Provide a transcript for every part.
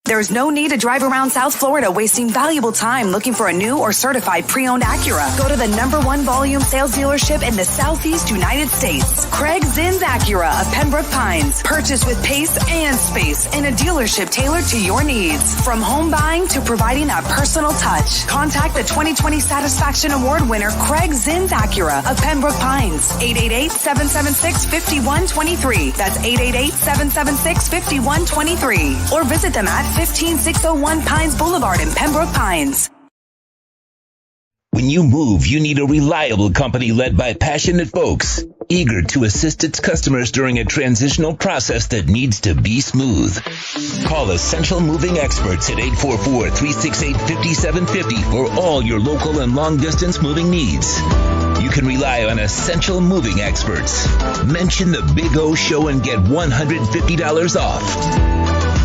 There's no need to drive around South Florida wasting valuable time looking for a new or certified pre-owned Acura. Go to the #1 volume sales dealership in the Southeast United States. Craig Zinn's Acura of Pembroke Pines. Purchase with pace and space in a dealership tailored to your needs. From home buying to providing a personal touch. Contact the 2020 Satisfaction Award winner Craig Zinn's Acura of Pembroke Pines. 888-776-5123. That's 888-776-5123. Or visit them at 15601 Pines Boulevard in Pembroke Pines. When you move, you need a reliable company led by passionate folks, eager to assist its customers during a transitional process that needs to be smooth. Call Essential Moving Experts at 844-368-5750 for all your local and long-distance moving needs. You can rely on Essential Moving Experts. Mention the Big O Show and get $150 off.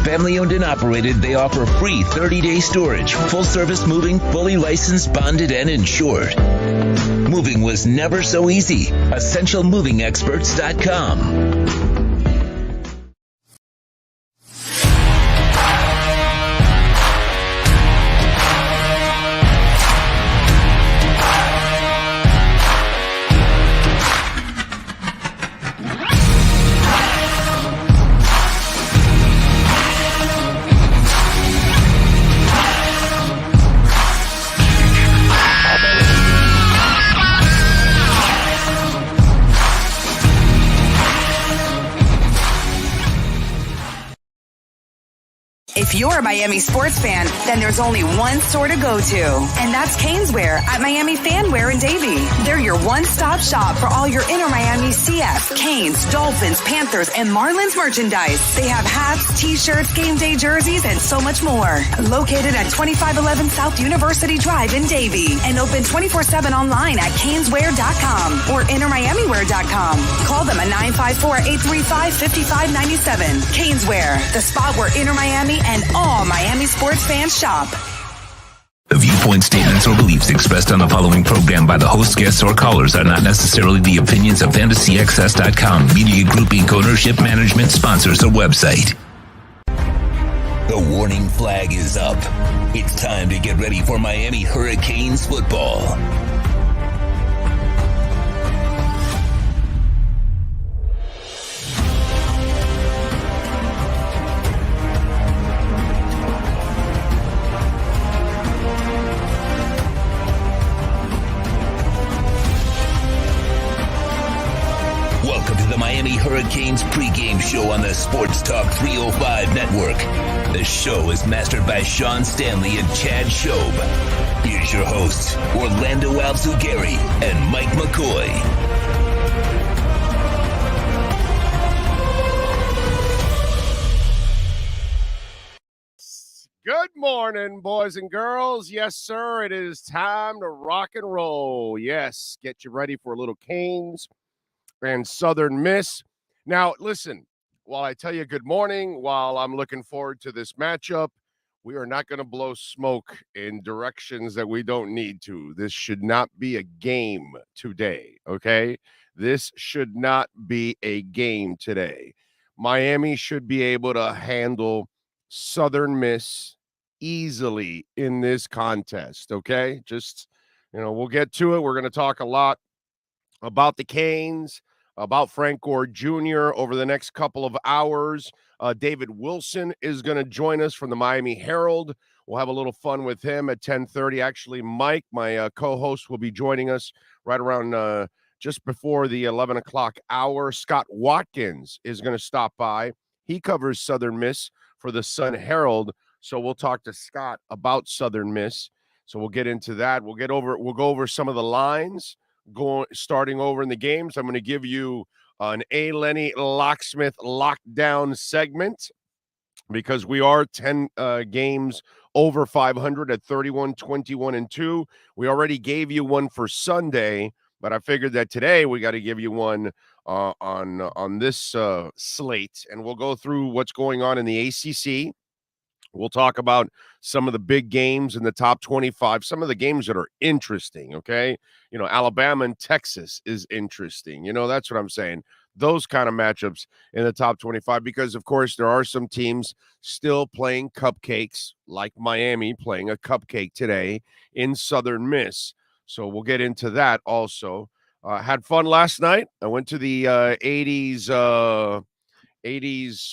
Family owned and operated, they offer free 30-day storage, full-service moving, fully licensed, bonded, and insured. Moving was never so easy. EssentialMovingExperts.com. If you're a Miami sports fan, then there's only one store to go to, and that's Caneswear at Miami Fanwear in Davie. They're your one-stop shop for all your inner Miami CF, Canes, Dolphins, Panthers, and Marlins merchandise. They have hats, t-shirts, game day jerseys, and so much more. Located at 2511 South University Drive in Davie, and open 24/7 online at caneswear.com or innermiamiwear.com. Call them at 954-835-5597. Caneswear, the spot where inner Miami and all Miami sports fans shop. The viewpoints, statements, or beliefs expressed on the following program by the host, guests, or callers are not necessarily the opinions of FantasyAccess.com, Media Group Inc., ownership, management, sponsors, or website. The warning flag is up. It's time to get ready for Miami Hurricanes football. Welcome to the Miami Hurricanes pregame show on the Sports Talk 305 network. The show is mastered by Sean Stanley and Chad Shobe. Here's your hosts, Orlando Alzugari and Mike McCoy. Good morning, boys and girls. Yes, sir, it is time to rock and roll. Yes, get you ready for a little Canes and Southern Miss. Now, listen, while I tell you good morning, while I'm looking forward to this matchup, we are not going to blow smoke in directions that we don't need to. This should not be a game today, okay? This should not be a game today. Miami should be able to handle Southern Miss easily in this contest, okay? Just, we'll get to it. We're going to talk a lot about the Canes, about Frank Gore Jr. over the next couple of hours. David Wilson is going to join us from the Miami Herald. We'll have a little fun with him at 10:30. Actually, Mike, my co-host, will be joining us right around just before the 11 o'clock hour. Scott Watkins is going to stop by. He covers Southern Miss for the Sun Herald, so we'll talk to Scott about Southern Miss. So we'll get into that. We'll go over some of the lines starting over in the games. I'm going to give you an A. Lenny Locksmith lockdown segment because we are 10 games over 500 at 31, 21, and 2. We already gave you one for Sunday, but I figured that today we got to give you one on this slate, and we'll go through what's going on in the ACC. We'll talk about some of the big games in the top 25, some of the games that are interesting, okay? Alabama and Texas is interesting. That's what I'm saying. Those kind of matchups in the top 25 because, of course, there are some teams still playing cupcakes, like Miami playing a cupcake today in Southern Miss. So we'll get into that also. Had fun last night. I went to the 80s,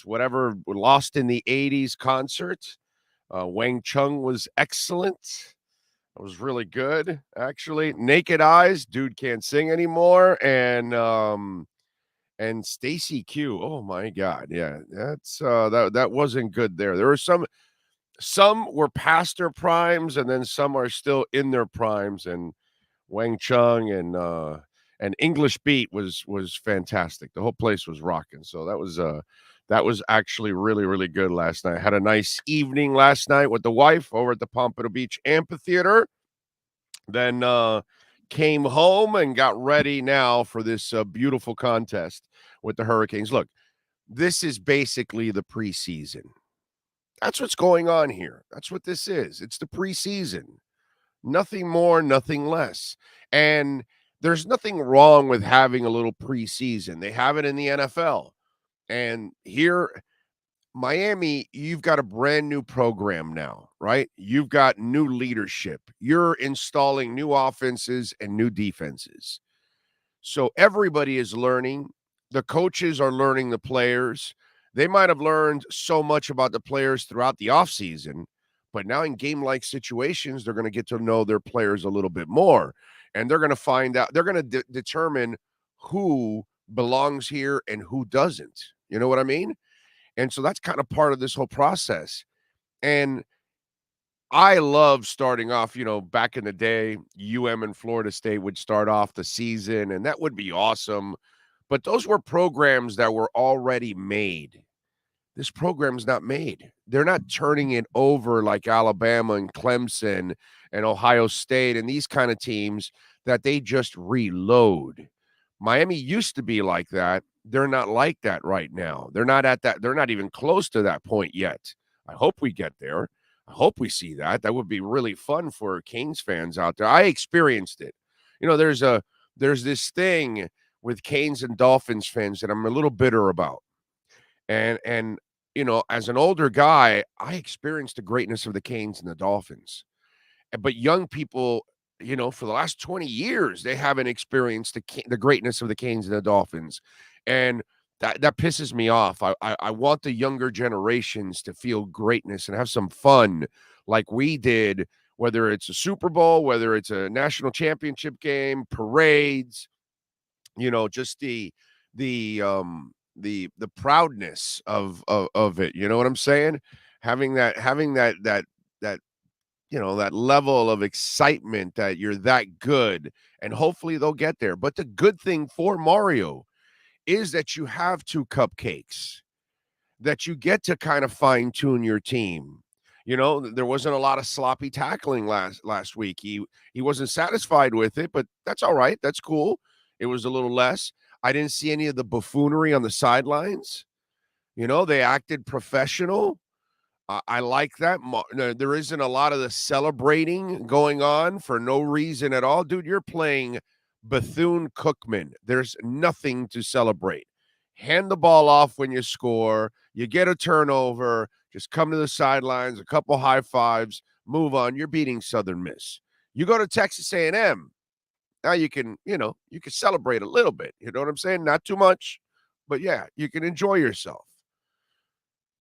whatever, Lost in the 80s concert. Wang Chung was excellent. It was really good, actually. Naked Eyes, dude can't sing anymore. And Stacy Q. Oh my God. Yeah, that's that wasn't good there. There were some were past their primes, and then some are still in their primes. And Wang Chung and English Beat was fantastic. The whole place was rocking. So that was actually really, really good last night. I had a nice evening last night with the wife over at the Pompano Beach Amphitheater. Then came home and got ready now for this beautiful contest with the Hurricanes. Look, this is basically the preseason. That's what's going on here. That's what this is. It's the preseason. Nothing more, nothing less. And there's nothing wrong with having a little preseason. They have it in the NFL. And here, Miami, you've got a brand new program now, right? You've got new leadership. You're installing new offenses and new defenses. So everybody is learning. The coaches are learning the players. They might have learned so much about the players throughout the offseason, but now in game-like situations, they're going to get to know their players a little bit more. And they're going to find out, they're going to determine who belongs here and who doesn't. You know what I mean? And so that's kind of part of this whole process. And I love starting off, back in the day, and Florida State would start off the season, and that would be awesome. But those were programs that were already made. This program's not made. They're not turning it over like Alabama and Clemson and Ohio State and these kind of teams that they just reload. Miami used to be like that. They're not like that right now. They're not at that. They're not even close to that point yet. I hope we get there. I hope we see that. That would be really fun for Canes fans out there. I experienced it. There's this thing with Canes and Dolphins fans that I'm a little bitter about. And as an older guy, I experienced the greatness of the Canes and the Dolphins. But young people, for the last 20 years, they haven't experienced the greatness of the Canes and the Dolphins. And that pisses me off. I want the younger generations to feel greatness and have some fun like we did, whether it's a Super Bowl, whether it's a national championship game, parades, just the proudness of it. You know what I'm saying? Having that that level of excitement that you're that good, and hopefully they'll get there. But the good thing for Mario is that you have two cupcakes, that you get to kind of fine tune your team. There wasn't a lot of sloppy tackling last week. He wasn't satisfied with it, but that's all right. That's cool. It was a little less. I didn't see any of the buffoonery on the sidelines. They acted professional. I like that. There isn't a lot of the celebrating going on for no reason at all. Dude, you're playing Bethune-Cookman. There's nothing to celebrate. Hand the ball off when you score. You get a turnover. Just come to the sidelines, a couple high fives, move on. You're beating Southern Miss. You go to Texas A&M. Now you can celebrate a little bit. You know what I'm saying? Not too much, but yeah, you can enjoy yourself.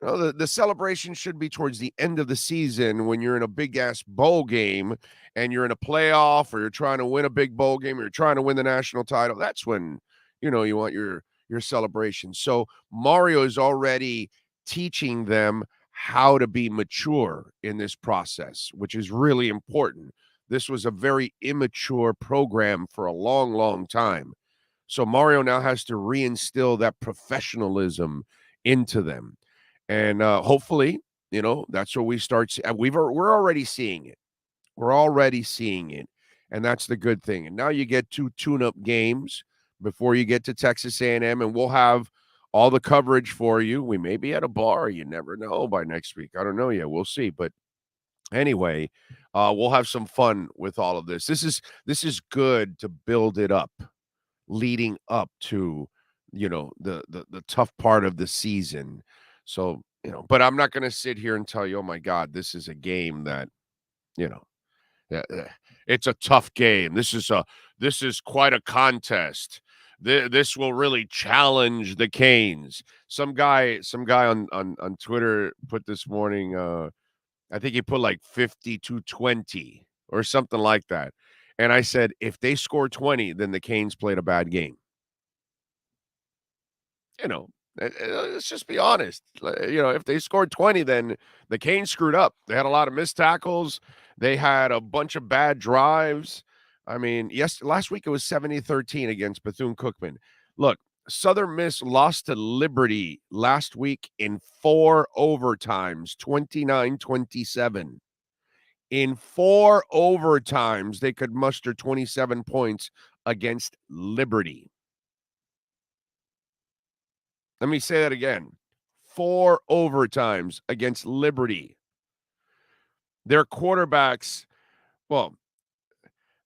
The celebration should be towards the end of the season when you're in a big-ass bowl game and you're in a playoff, or you're trying to win a big bowl game, or you're trying to win the national title. That's when, you want your celebration. So Mario is already teaching them how to be mature in this process, which is really important. This was a very immature program for a long, long time. So Mario now has to reinstill that professionalism into them. And hopefully, that's where we start. We're already seeing it. We're already seeing it. And that's the good thing. And now you get two tune-up games before you get to Texas A&M. And we'll have all the coverage for you. We may be at a bar. You never know by next week. I don't know yet. We'll see. But anyway, we'll have some fun with all of this. This is good to build it up, leading up to, the tough part of the season. So, but I'm not going to sit here and tell you, oh my God, this is a game that, it's a tough game. This is quite a contest. This will really challenge the Canes. Some guy on Twitter put this morning, I think he put like 50-20 or something like that. And I said, if they score 20, then the Canes played a bad game. Let's just be honest. If they scored 20, then the Canes screwed up. They had a lot of missed tackles. They had a bunch of bad drives. I mean, last week it was 70-13 against Bethune-Cookman. Look, Southern Miss lost to Liberty last week in 4 overtimes, 29-27. In 4 overtimes, they could muster 27 points against Liberty. Let me say that again. 4 overtimes against Liberty. Their quarterbacks,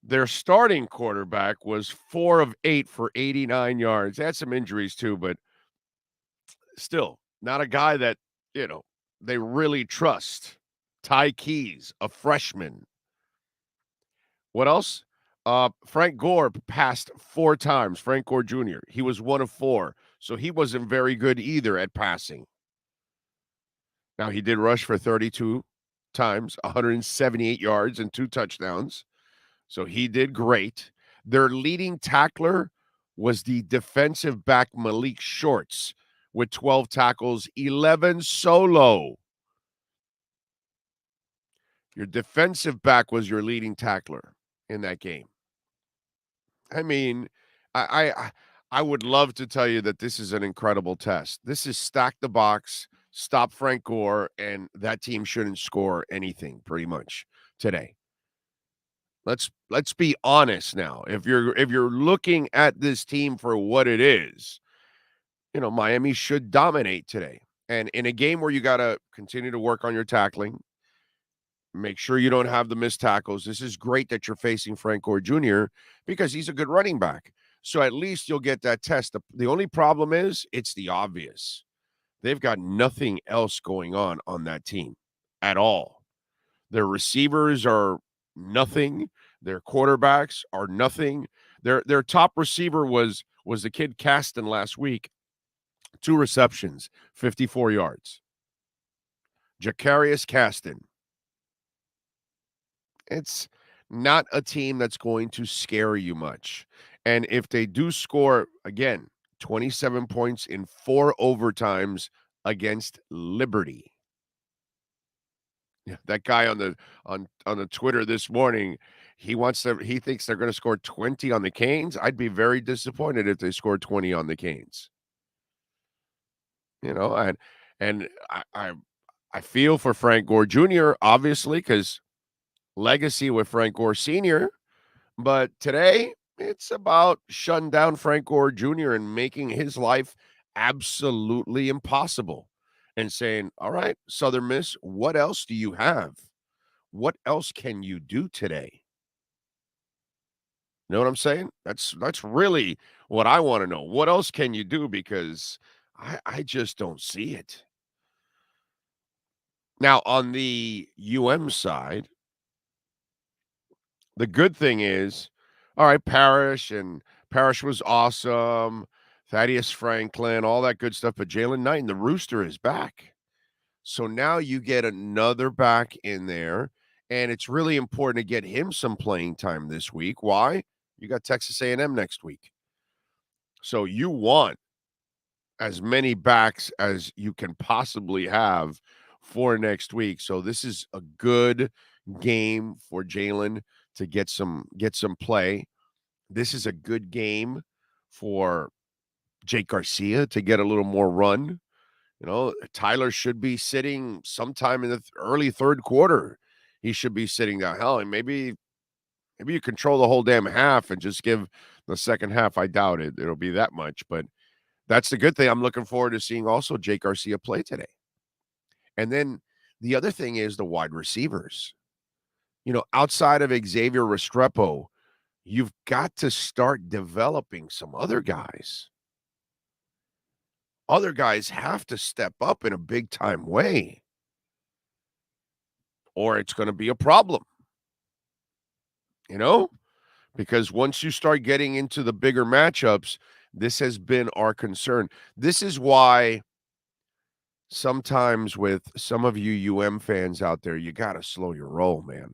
their starting quarterback was 4 of 8 for 89 yards. They had some injuries too, but still not a guy that, they really trust. Ty Keys, a freshman. What else? Frank Gore passed 4 times. Frank Gore Jr. He was 1 of 4. So he wasn't very good either at passing. Now, he did rush for 32 times, 178 yards and 2 touchdowns. So he did great. Their leading tackler was the defensive back Malik Shorts with 12 tackles, 11 solo. Your defensive back was your leading tackler in that game. I mean, I would love to tell you that this is an incredible test. This is stack the box, stop Frank Gore, and that team shouldn't score anything pretty much today. Let's be honest now. If you're looking at this team for what it is, Miami should dominate today. And in a game where you got to continue to work on your tackling, make sure you don't have the missed tackles. This is great that you're facing Frank Gore Jr. because he's a good running back. So at least you'll get that test. The only problem is it's the obvious. They've got nothing else going on that team at all. Their receivers are nothing. Their quarterbacks are nothing. Their top receiver was the kid Caston last week. 2 receptions, 54 yards. Jacarius Caston. It's not a team that's going to scare you much. And if they do score, again, 27 points in 4 overtimes against Liberty. Yeah, that guy on the Twitter this morning, he thinks they're going to score 20 on the Canes. I'd be very disappointed if they scored 20 on the Canes. And I feel for Frank Gore Jr., obviously, because legacy with Frank Gore Sr., but today it's about shutting down Frank Gore Jr. and making his life absolutely impossible and saying, all right, Southern Miss, what else do you have? What else can you do today? You know what I'm saying? That's really what I want to know. What else can you do? Because I just don't see it. Now, on the UM side, the good thing is, all right, Parrish was awesome. Thaddeus Franklin, all that good stuff. But Jalen Knight and the Rooster is back. So now you get another back in there, and it's really important to get him some playing time this week. Why? You got Texas A&M next week. So you want as many backs as you can possibly have for next week. So this is a good game for Jalen to get some play. This is a good game for Jake Garcia to get a little more run. Tyler should be sitting sometime in the early 3rd quarter. He should be sitting down. Hell, and maybe you control the whole damn half and just give the second half. I doubt it. It'll be that much, but That's the good thing. I'm looking forward to seeing also Jake Garcia play today. And then the other thing is the wide receivers. Outside of Xavier Restrepo, you've got to start developing some other guys. Other guys have to step up in a big-time way, or it's going to be a problem. Because once you start getting into the bigger matchups, this has been our concern. This is why sometimes with some of you fans out there, you got to slow your roll, man.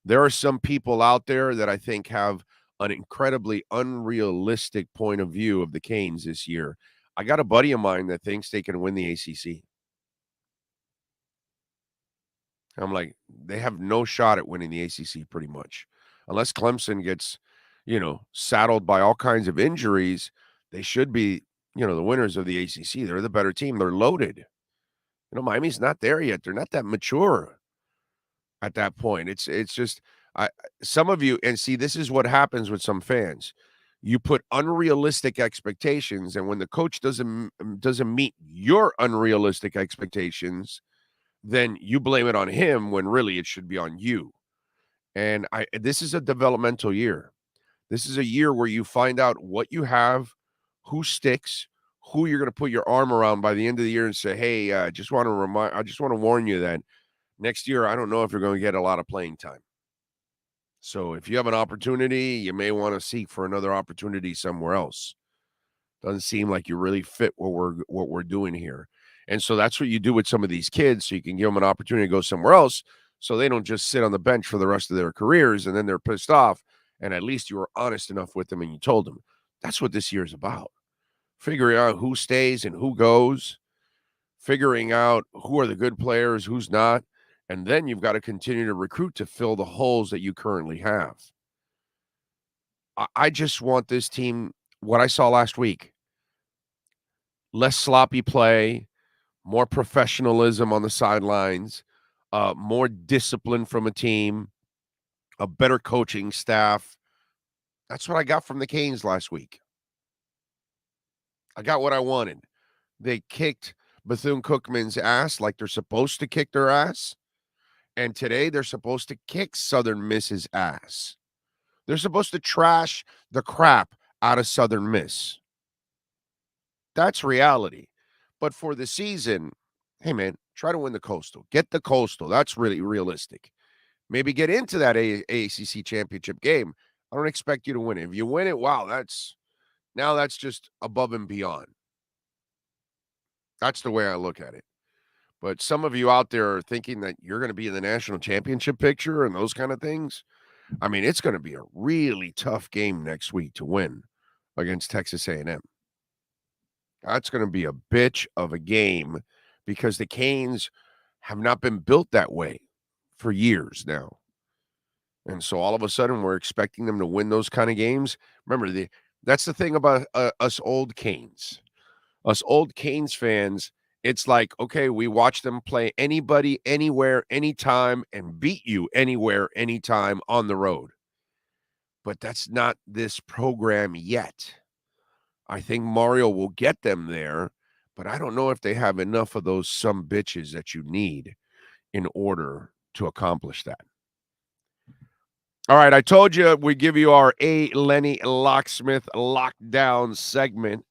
There are some people out there that I think have an incredibly unrealistic point of view of the Canes this year. I got a buddy of mine that thinks they can win the ACC. I'm like, they have no shot at winning the ACC pretty much. Unless Clemson gets, saddled by all kinds of injuries, they should be, the winners of the ACC. They're the better team. They're loaded. Miami's not there yet. They're not that mature at that point. It's just some of you, and see, this is what happens with some fans. You put unrealistic expectations, and when the coach doesn't meet your unrealistic expectations, then you blame it on him when really it should be on you. And this is a developmental year. This is a year where you find out what you have, who sticks, who you're going to put your arm around by the end of the year and say, hey, I just want to warn you that next year, I don't know if you're going to get a lot of playing time. So if you have an opportunity, you may want to seek for another opportunity somewhere else. Doesn't seem like you really fit what we're doing here. And so that's what you do with some of these kids, so you can give them an opportunity to go somewhere else, so they don't just sit on the bench for the rest of their careers and then they're pissed off. And at least you were honest enough with them and you told them. That's what this year is about. Figuring out who stays and who goes, figuring out who are the good players, who's not. And then you've got to continue to recruit to fill the holes that you currently have. I just want this team, what I saw last week, less sloppy play, more professionalism on the sidelines, more discipline from a team, a better coaching staff. That's what I got from the Canes last week. I got what I wanted. They kicked Bethune-Cookman's ass like they're supposed to kick their ass. And today they're supposed to kick Southern Miss's ass. They're supposed to trash the crap out of Southern Miss. That's reality. But for the season, hey, man, try to win the Coastal. Get the Coastal. That's really realistic. Maybe get into that AACC championship game. I don't expect you to win it. If you win it, wow, that's just above and beyond. That's the way I look at it. But some of you out there are thinking that you're going to be in the national championship picture and those kind of things. I mean, it's going to be a really tough game next week to win against Texas A&M. That's going to be a bitch of a game because the Canes have not been built that way for years now. And so all of a sudden we're expecting them to win those kind of games. Remember, that's the thing about us old Canes. Us old Canes fans, it's like, okay, we watch them play anybody, anywhere, anytime, and beat you anywhere, anytime on the road. But that's not this program yet. I think Mario will get them there, but I don't know if they have enough of those some bitches that you need in order to accomplish that. All right, I told you we give you our A. Lenny Locksmith lockdown segment.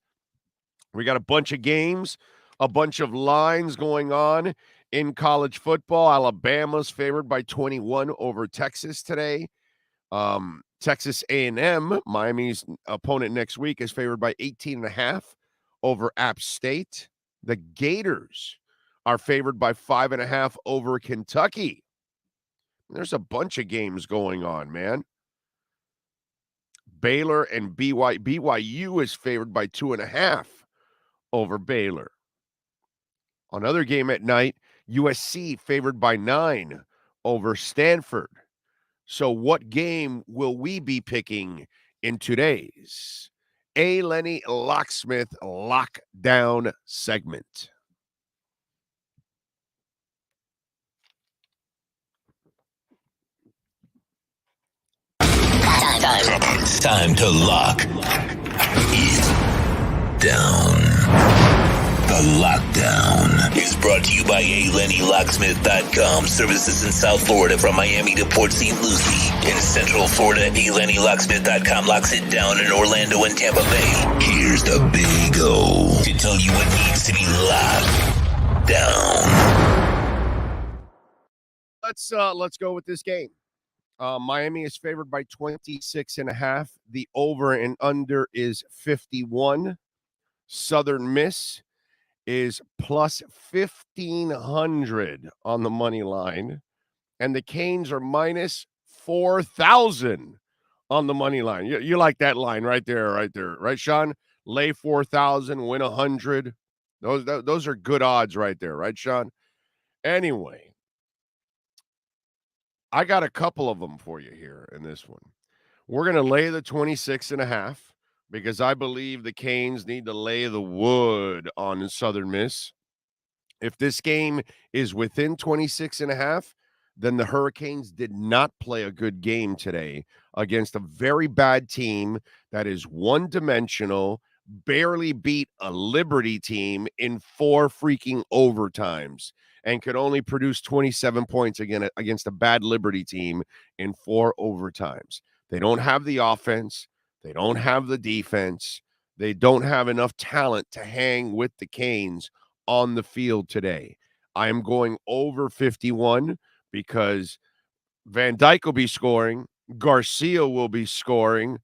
We got a bunch of games, a bunch of lines going on in college football. Alabama's favored by 21 over Texas today. Texas A&M, Miami's opponent next week, is favored by 18.5 over App State. The Gators are favored by 5.5 over Kentucky. There's a bunch of games going on, man. Baylor and BYU is favored by 2.5 over Baylor. Another game at night, USC favored by 9 over Stanford. So what game will we be picking in today's A. Lenny Locksmith lockdown segment? Time to lock in Lockdown. The Lockdown is brought to you by ALennyLocksmith.com. Services in South Florida from Miami to Port St. Lucie. In Central Florida, ALennyLocksmith.com locks it down in Orlando and Tampa Bay. Here's the Big O to tell you what needs to be locked down. Let's go with this game. Miami is favored by 26.5. The over and under is 51. Southern Miss is plus 1,500 on the money line, and the Canes are minus 4,000 on the money line. You like that line right there, right, Sean? Lay 4,000, win 100. Those are good odds right there, right, Sean? Anyway, I got a couple of them for you here in this one. We're going to lay the 26.5 because I believe the Canes need to lay the wood on Southern Miss. If this game is within 26.5, then the Hurricanes did not play a good game today against a very bad team that is one-dimensional, barely beat a Liberty team in 4 freaking overtimes, and could only produce 27 points again against a bad Liberty team in 4 overtimes. They don't have the offense. They don't have the defense. They don't have enough talent to hang with the Canes on the field today. I am going over 51 because Van Dyke will be scoring, Garcia will be scoring,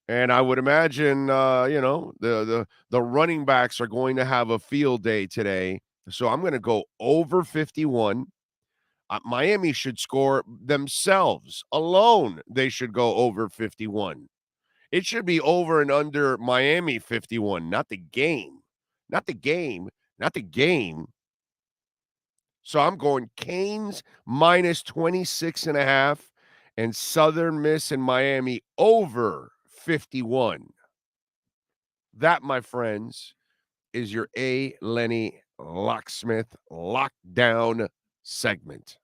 and I would imagine, the running backs are going to have a field day today. So I'm going to go over 51. Miami should score themselves alone. They should go over 51. It should be over and under Miami 51, not the game. Not the game. Not the game. So I'm going Canes minus 26.5 and Southern Miss and Miami over 51. That, my friends, is your A. Lenny Locksmith Lockdown segment.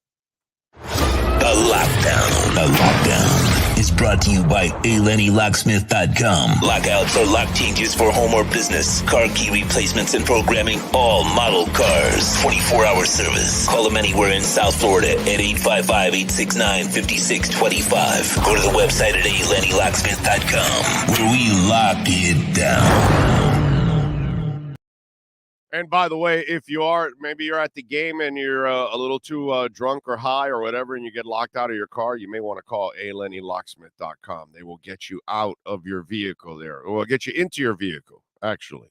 The Lockdown is brought to you by ALennyLocksmith.com. Lockouts or lock changes for home or business. Car key replacements and programming. All model cars. 24-hour service. Call them anywhere in South Florida at 855-869-5625. Go to the website at ALennyLocksmith.com where we lock it down. And by the way, if maybe you're at the game and you're a little too drunk or high or whatever, and you get locked out of your car, you may want to call ALennyLocksmith.com. They will get you out of your vehicle there. Or will get you into your vehicle, actually.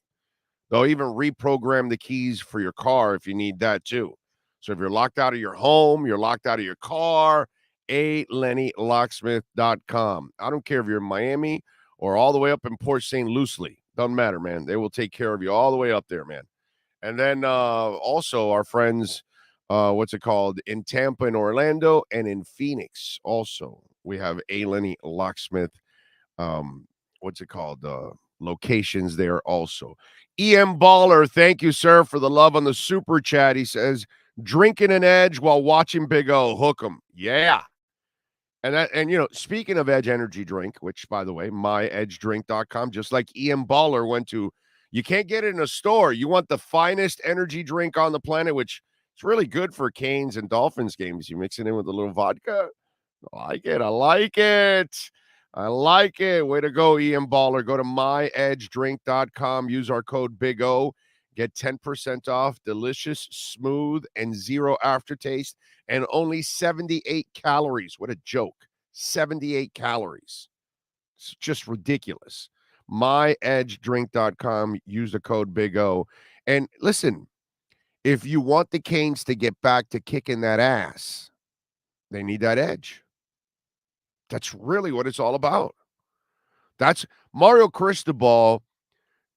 They'll even reprogram the keys for your car if you need that too. So if you're locked out of your home, you're locked out of your car, ALennyLocksmith.com. I don't care if you're in Miami or all the way up in Port St. Lucie. Doesn't matter, man. They will take care of you all the way up there, man. And then also our friends, in Tampa and Orlando and in Phoenix. Also, we have A. Lenny Locksmith, locations there also. EM Baller, thank you, sir, for the love on the super chat. He says, drinking an Edge while watching Big O. Hook 'em. Yeah. And speaking of Edge energy drink, which, by the way, myedgedrink.com, just like EM Baller went to, you can't get it in a store. You want the finest energy drink on the planet, which is really good for Canes and Dolphins games. You mix it in with a little vodka. I like it. Way to go, EM Baller. Go to myedgedrink.com. Use our code Big O. Get 10% off. Delicious, smooth, and zero aftertaste. And only 78 calories. What a joke. 78 calories. It's just ridiculous. myedgedrink.com. Use the code Big O. And listen, if you want the Canes to get back to kicking that ass, they need that edge. That's really what it's all about. That's Mario Cristobal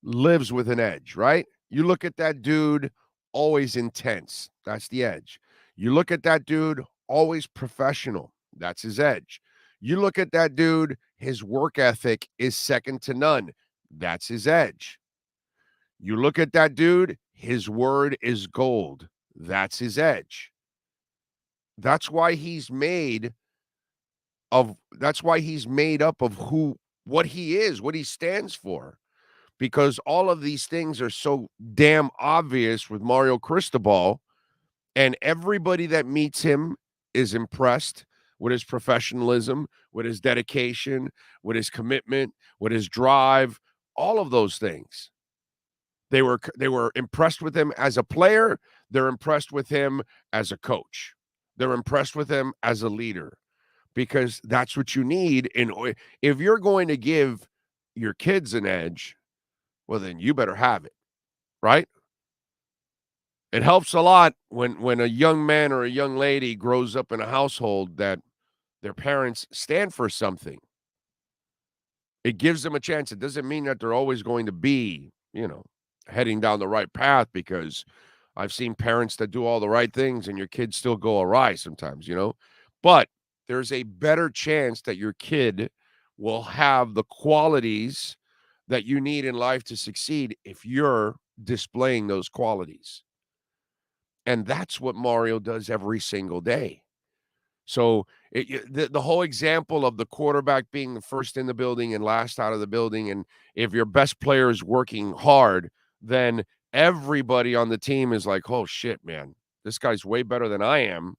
lives with an edge, right? You look at that dude, always intense. That's the edge. You look at that dude, always professional. That's his edge. You look at that dude, his work ethic is second to none. That's his edge. You look at that dude, his word is gold. That's his edge. That's why he's made up of what he is, what he stands for. because all of these things are so damn obvious with Mario Cristobal, and everybody that meets him is impressed with his professionalism, with his dedication, with his commitment, with his drive, all of those things. They were impressed with him as a player. They're impressed with him as a coach. They're impressed with him as a leader, because that's what you need. If you're going to give your kids an edge, well, then you better have it, right? It helps a lot when a young man or a young lady grows up in a household that their parents stand for something. It gives them a chance. It doesn't mean that they're always going to be, heading down the right path, because I've seen parents that do all the right things and your kids still go awry sometimes, But there's a better chance that your kid will have the qualities that you need in life to succeed if you're displaying those qualities. And that's what Mario does every single day. So the whole example of the quarterback being the first in the building and last out of the building, and if your best player is working hard, then everybody on the team is like, oh, shit, man, this guy's way better than I am.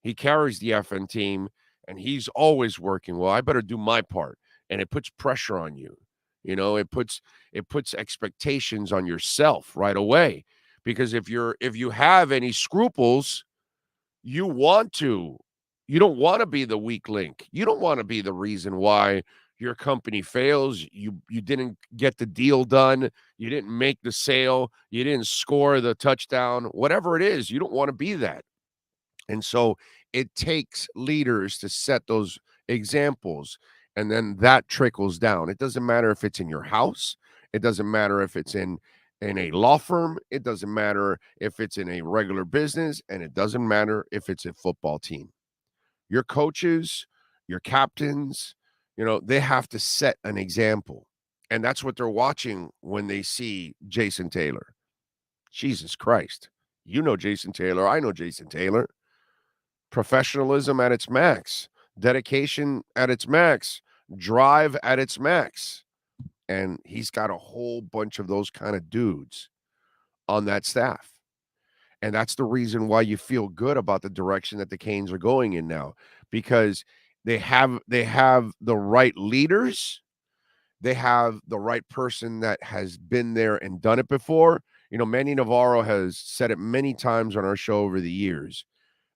He carries the FN team, and he's always working. Well, I better do my part. And it puts pressure on you. It puts expectations on yourself right away. Because if you have any scruples, you don't want to be the weak link. You don't want to be the reason why your company fails. You didn't get the deal done. You didn't make the sale. You didn't score the touchdown. Whatever it is, you don't want to be that. And so it takes leaders to set those examples, and then that trickles down. It doesn't matter if it's in your house. It doesn't matter if it's in a law firm. It doesn't matter if it's in a regular business, and it doesn't matter if it's a football team. Your coaches, your captains, they have to set an example. And that's what they're watching when they see Jason Taylor. Jesus Christ. Jason Taylor. I know Jason Taylor. Professionalism at its max. Dedication at its max. Drive at its max. And he's got a whole bunch of those kind of dudes on that staff. And that's the reason why you feel good about the direction that the Canes are going in now, because they have the right leaders. They have the right person that has been there and done it before. Manny Navarro has said it many times on our show over the years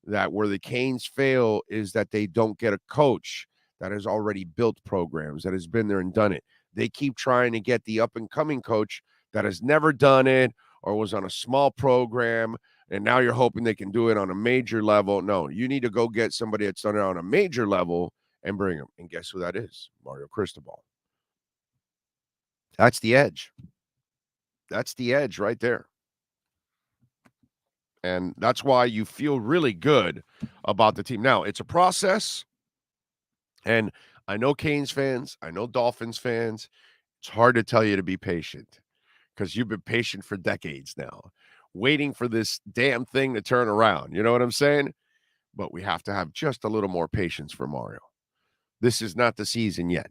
that where the Canes fail is that they don't get a coach that has already built programs, that has been there and done it. They keep trying to get the up-and-coming coach that has never done it or was on a small program, and now you're hoping they can do it on a major level. No, you need to go get somebody that's done it on a major level and bring them. And guess who that is? Mario Cristobal. That's the edge. That's the edge right there. And that's why you feel really good about the team. Now, it's a process. And I know Canes fans, I know Dolphins fans. It's hard to tell you to be patient because you've been patient for decades now, waiting for this damn thing to turn around. You know what I'm saying? But we have to have just a little more patience for Mario. This is not the season yet.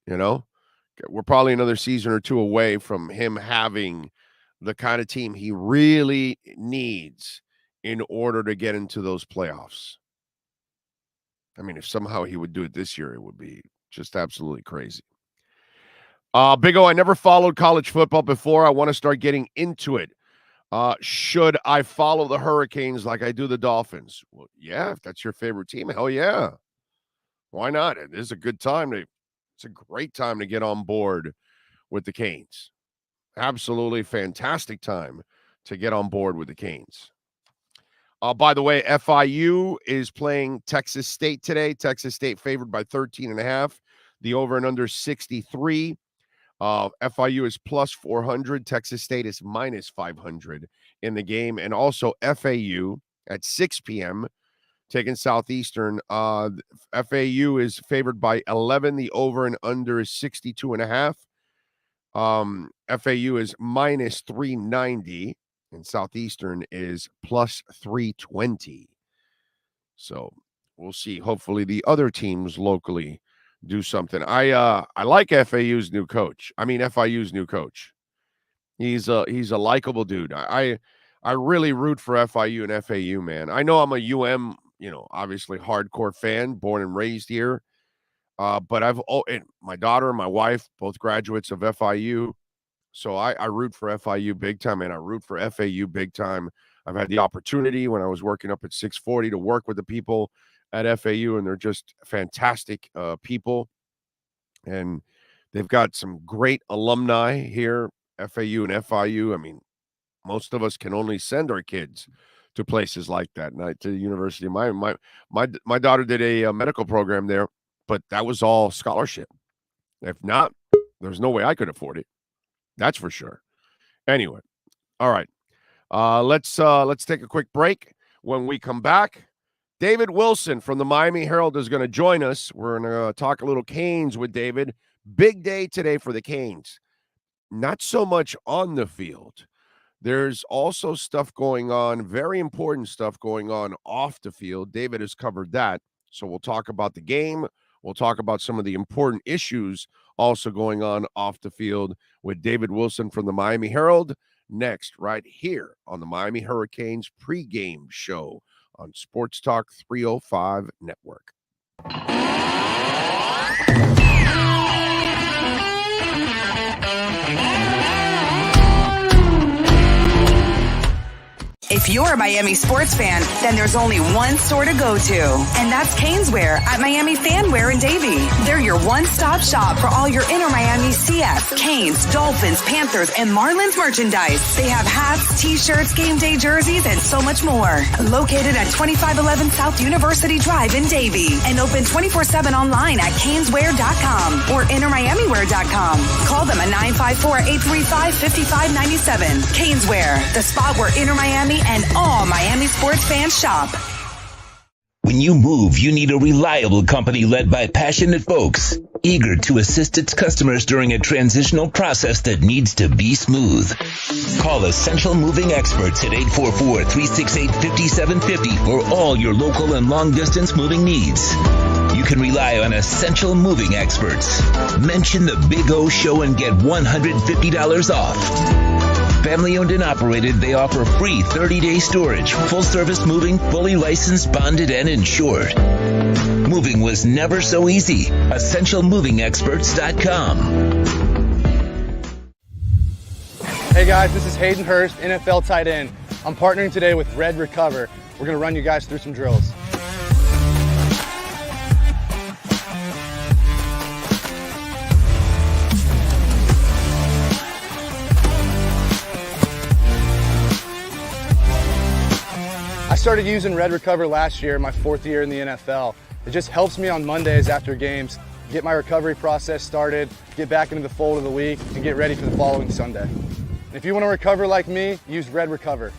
We're probably another season or two away from him having the kind of team he really needs in order to get into those playoffs. I mean, if somehow he would do it this year, it would be just absolutely crazy. Big O, I never followed college football before. I want to start getting into it. Should I follow the Hurricanes like I do the Dolphins? Well, yeah, if that's your favorite team, hell yeah. Why not? It is a good time it's a great time to get on board with the Canes. Absolutely fantastic time to get on board with the Canes. By the way, FIU is playing Texas State today. Texas State favored by 13.5. The over and under 63. FIU is plus 400. Texas State is minus 500 in the game. And also FAU at 6 p.m. taking Southeastern. FAU is favored by 11. The over and under is 62.5. FAU is minus 390. And Southeastern is plus 320. So we'll see. Hopefully the other teams locally do something. I like FIU's new coach. He's a likable dude. I really root for FIU and FAU, man. I know I'm a UM, obviously hardcore fan, born and raised here. But and my daughter and my wife, both graduates of FIU. So I root for FIU big time, and I root for FAU big time. I've had the opportunity when I was working up at 640 to work with the people at FAU, and they're just fantastic people. And they've got some great alumni here, FAU and FIU. I mean, most of us can only send our kids to places like that, not to the university. My daughter did a medical program there, but that was all scholarship. If not, there's no way I could afford it. That's for sure. Anyway, all right. Let's take a quick break. When we come back, David Wilson from the Miami Herald is going to join us. We're going to talk a little Canes with David. Big day today for the Canes. Not so much on the field. There's also stuff going on, very important stuff going on off the field. David has covered that. So we'll talk about the game. We'll talk about some of the important issues also going on off the field with David Wilson from the Miami Herald next, right here on the Miami Hurricanes pregame show on Sports Talk 305 Network. If you're a Miami sports fan, then there's only one store to go to, and that's Caneswear at Miami Fanwear in Davie. They're your one-stop shop for all your inner Miami CF, Canes, Dolphins, Panthers, and Marlins merchandise. They have hats, t-shirts, game day jerseys, and so much more. Located at 2511 South University Drive in Davie, and open 24/7 online at caneswear.com or innermiamiwear.com. Call them at 954-835-5597. Caneswear, the spot where inner Miami and all Miami sports fans shop. When you move, you need a reliable company led by passionate folks, eager to assist its customers during a transitional process that needs to be smooth. Call Essential Moving Experts at 844-368-5750 for all your local and long-distance moving needs. You can rely on Essential Moving Experts. Mention the Big O Show and get $150 off. Family owned and operated, they offer free 30-day storage, full-service moving, fully licensed, bonded, and insured. Moving was never so easy. EssentialMovingExperts.com. Hey guys, this is Hayden Hurst, NFL tight end. I'm partnering today with Red Recover. We're going to run you guys through some drills. I started using Red Recover last year, my 4th year in the NFL. It just helps me on Mondays after games, get my recovery process started, get back into the fold of the week, and get ready for the following Sunday. And if you want to recover like me, use Red Recover.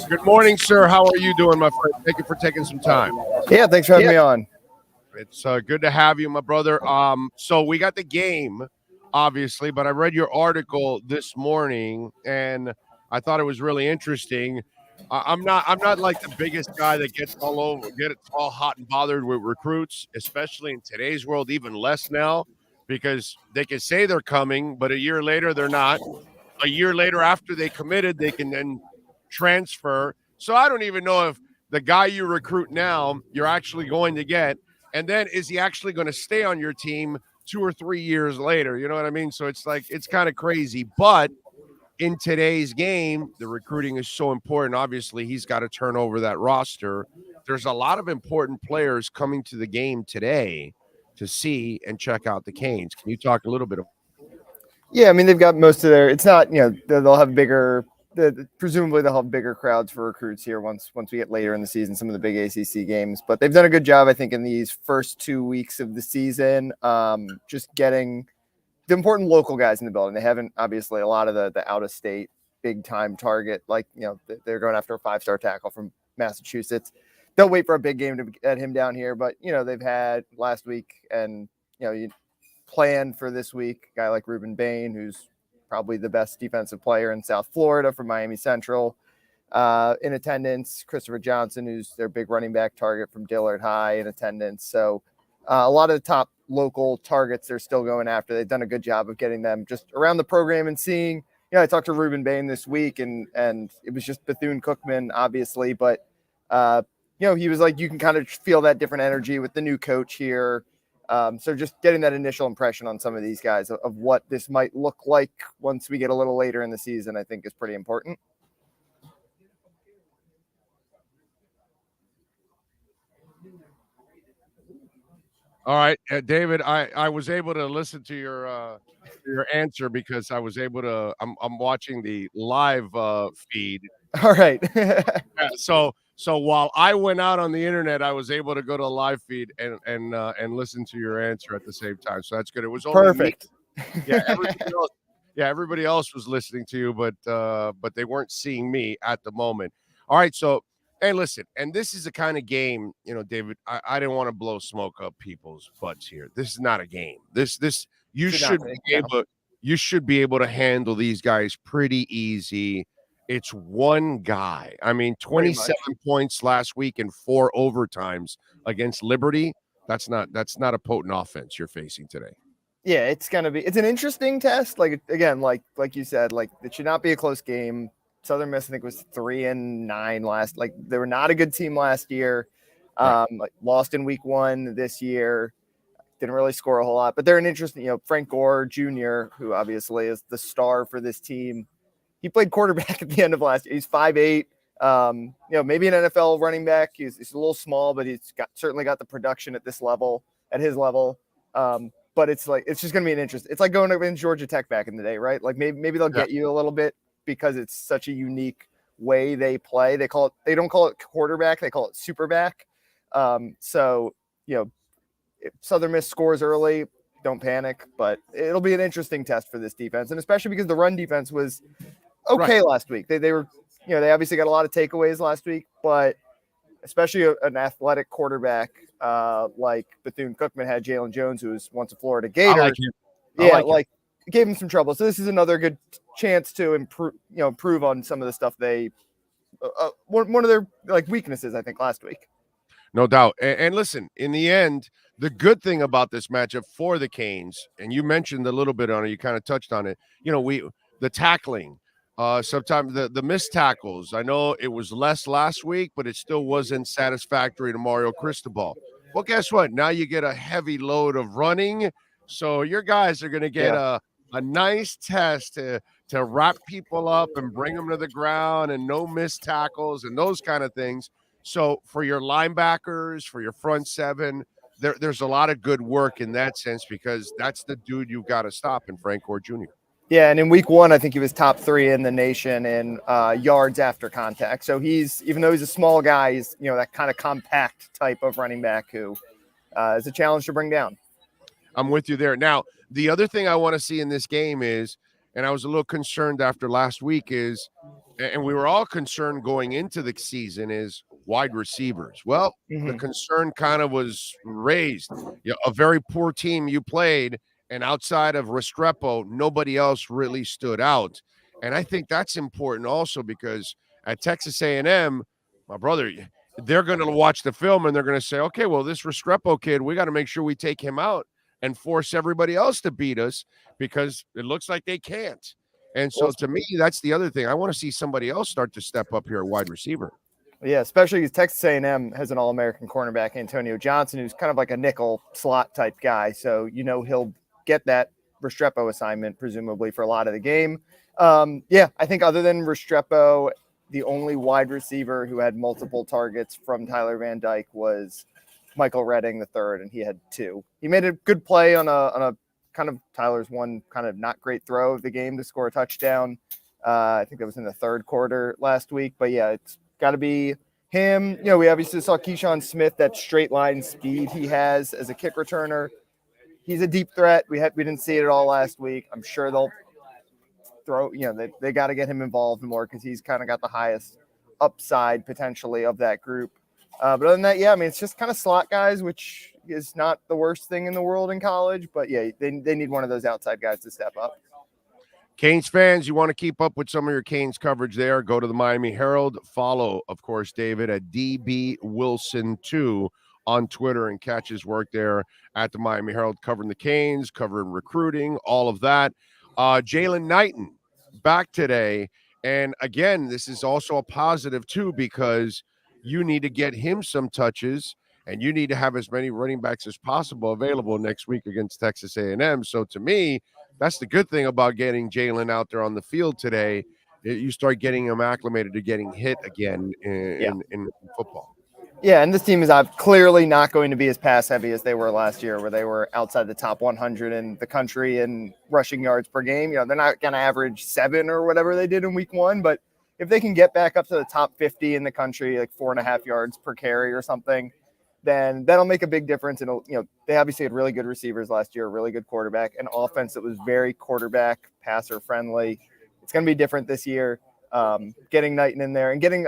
Good morning, sir. How are you doing, my friend? Thank you for taking some time. Yeah, thanks for having me on. It's good to have you, my brother. So we got the game, obviously, but I read your article this morning, and I thought it was really interesting. I'm not like the biggest guy that gets all hot and bothered with recruits, especially in today's world, even less now, because they can say they're coming, but a year later they're not. A year later, after they committed, they can then transfer. So I don't even know if the guy you recruit now you're actually going to get, and then is he actually going to stay on your team 2 or 3 years later? You know what I mean? So it's like, it's kind of crazy. But in today's game, the recruiting is so important. Obviously, he's got to turn over that roster. There's a lot of important players coming to the game today to see and check out the Canes. Can you talk a little bit about? Yeah, I mean, they've got most of their – it's not – they'll have bigger presumably they'll have bigger crowds for recruits here once we get later in the season, some of the big ACC games. But they've done a good job, I think, in these first 2 weeks of the season, just getting the important local guys in the building. They haven't, obviously, a lot of the out-of-state big-time target, like, they're going after a 5-star tackle from Massachusetts. They'll wait for a big game to get him down here. But, they've had last week and, you plan for this week, a guy like Ruben Bain, who's probably the best defensive player in South Florida from Miami Central, in attendance. Christopher Johnson, who's their big running back target from Dillard High, in attendance. So a lot of the top local targets they're still going after. They've done a good job of getting them just around the program and seeing. I talked to Ruben Bain this week, and it was just Bethune-Cookman, obviously, but he was like, you can kind of feel that different energy with the new coach here. So just getting that initial impression on some of these guys of what this might look like once we get a little later in the season, I think is pretty important. All right, David, I was able to listen to your answer because I was able to. I'm watching the live feed. All right. So while I went out on the internet, I was able to go to a live feed and listen to your answer at the same time. So that's good. It was only perfect. Me. Everybody else was listening to you, but they weren't seeing me at the moment. All right, so. Hey, listen, and this is the kind of game, David, I didn't want to blow smoke up people's butts here. This is not a game. You should be able to handle these guys pretty easy. It's one guy. I mean, 27 points last week in 4 overtimes against Liberty. That's not a potent offense you're facing today. Yeah, it's an interesting test. Like, again, like you said, like, it should not be a close game. Southern Miss, I think, was 3-9 last. Like, they were not a good team last year. Lost in week 1 this year. Didn't really score a whole lot, but they're an interesting. Frank Gore Jr., who obviously is the star for this team. He played quarterback at the end of last year. He's 5'8". Maybe an NFL running back. He's a little small, but he's certainly got the production at his level. But it's just going to be an interest. It's like going over in Georgia Tech back in the day, right? Like maybe they'll get you a little bit, because it's such a unique way they play. They don't call it quarterback, they call it superback. If Southern Miss scores early, don't panic, but it'll be an interesting test for this defense. And especially because the run defense was okay last week. They were, they obviously got a lot of takeaways last week, but especially an athletic quarterback like Bethune-Cookman had, Jalen Jones, who was once a Florida Gator. I like him. Gave him some trouble. So this is another good chance to improve on some of the stuff they one of their weaknesses, I think, last week. No doubt. And listen, in the end, the good thing about this matchup for the Canes, and you mentioned a little bit on it, you kind of touched on it. The tackling, sometimes the missed tackles. I know it was less last week, but it still wasn't satisfactory to Mario Cristobal. Well, guess what? Now you get a heavy load of running, so your guys are going to get a nice test to wrap people up and bring them to the ground, and no missed tackles and those kind of things. So for your linebackers, for your front seven, there's a lot of good work in that sense, because that's the dude you've got to stop in Frank Gore Jr. Yeah, and in week 1, I think he was top 3 in the nation in yards after contact. So even though he's a small guy, he's that kind of compact type of running back who is a challenge to bring down. I'm with you there. Now, the other thing I want to see in this game is, and I was a little concerned after last week, is, and we were all concerned going into the season, is wide receivers. Well, the concern kind of was raised. A very poor team you played, and outside of Restrepo, nobody else really stood out. And I think that's important also, because at Texas A&M, my brother, they're going to watch the film and they're going to say, okay, well, this Restrepo kid, we got to make sure we take him out and force everybody else to beat us, because it looks like they can't. And so to me, that's the other thing. I want to see somebody else start to step up here at wide receiver. Yeah, especially because Texas A&M has an All-American cornerback, Antonio Johnson, who's kind of like a nickel slot type guy. So, he'll get that Restrepo assignment, presumably, for a lot of the game. I think other than Restrepo, the only wide receiver who had multiple targets from Tyler Van Dyke was Michael Redding III, and he had 2. He made a good play on a kind of Tyler's one kind of not great throw of the game to score a touchdown. I think that was in the third quarter last week. But yeah, it's got to be him. We obviously saw Keyshawn Smith, that straight line speed he has as a kick returner. He's a deep threat. We didn't see it at all last week. I'm sure they'll throw, they got to get him involved more because he's kind of got the highest upside potentially of that group. But other than that, yeah, I mean, it's just kind of slot guys, which is not the worst thing in the world in college. But yeah, they need one of those outside guys to step up. Canes fans, you want to keep up with some of your Canes coverage there, go to the Miami Herald. Follow, of course, David at DB Wilson2 on Twitter and catch his work there at the Miami Herald, covering the Canes, covering recruiting, all of that. Jalen Knighton back today. And again, this is also a positive too, because you need to get him some touches and you need to have as many running backs as possible available next week against Texas A&M. So to me, that's the good thing about getting Jalen out there on the field today. You start getting him acclimated to getting hit again in football. Yeah, and this team is clearly not going to be as pass heavy as they were last year, where they were outside the top 100 in the country in rushing yards per game. They're not going to average 7 or whatever they did in week 1, but if they can get back up to the top 50 in the country, like 4.5 yards per carry or something, then that'll make a big difference. And they obviously had really good receivers last year, a really good quarterback, an offense that was very quarterback passer friendly. It's going to be different this year. Getting Knighton in there and getting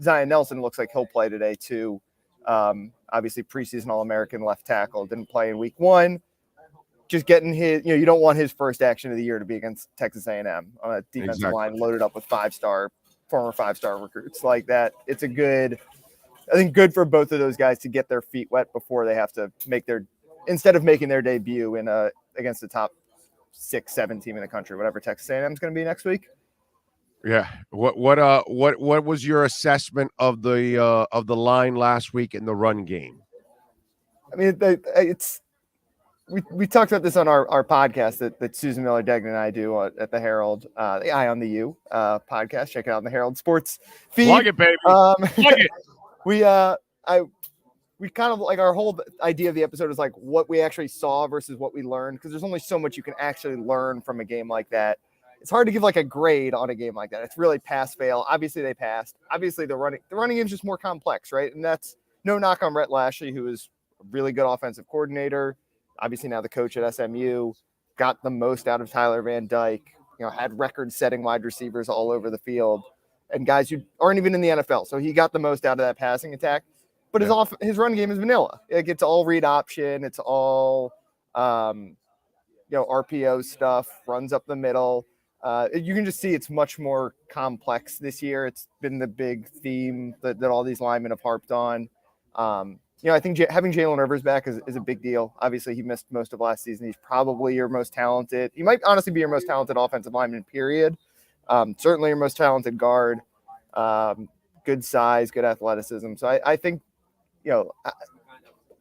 Zion Nelson, looks like he'll play today too. Obviously preseason All-American left tackle, didn't play in week 1. Just getting his, you don't want his first action of the year to be against Texas A&M on a defensive line loaded up with former five-star recruits like that. It's good for both of those guys to get their feet wet before they have to instead of making their debut against the top 6-7 team in the country, whatever Texas A&M is going to be next week. Yeah. What was your assessment of the line last week in the run game? I mean, we talked about this on our podcast that Susan Miller-Degnan and I do at the Herald, the Eye on the U podcast. Check it out on the Herald Sports feed. Plug it, baby. Plug it. We kind of like, our whole idea of the episode is like what we actually saw versus what we learned, because there's only so much you can actually learn from a game like that. It's hard to give like a grade on a game like that. It's really pass fail. Obviously they passed. Obviously the running game is just more complex, right? And that's no knock on Rhett Lashley, who is a really good offensive coordinator. Obviously now the coach at SMU, got the most out of Tyler Van Dyke, had record-setting wide receivers all over the field and guys who aren't even in the NFL. So he got the most out of that passing attack. But his run game is vanilla. It's all read option. It's all RPO stuff, runs up the middle. You can just see it's much more complex this year. It's been the big theme that all these linemen have harped on. I think having Jalen Rivers back is a big deal. Obviously, he missed most of last season. He's probably your most talented. He might honestly be your most talented offensive lineman, period. Certainly your most talented guard. Good size, good athleticism. So I think,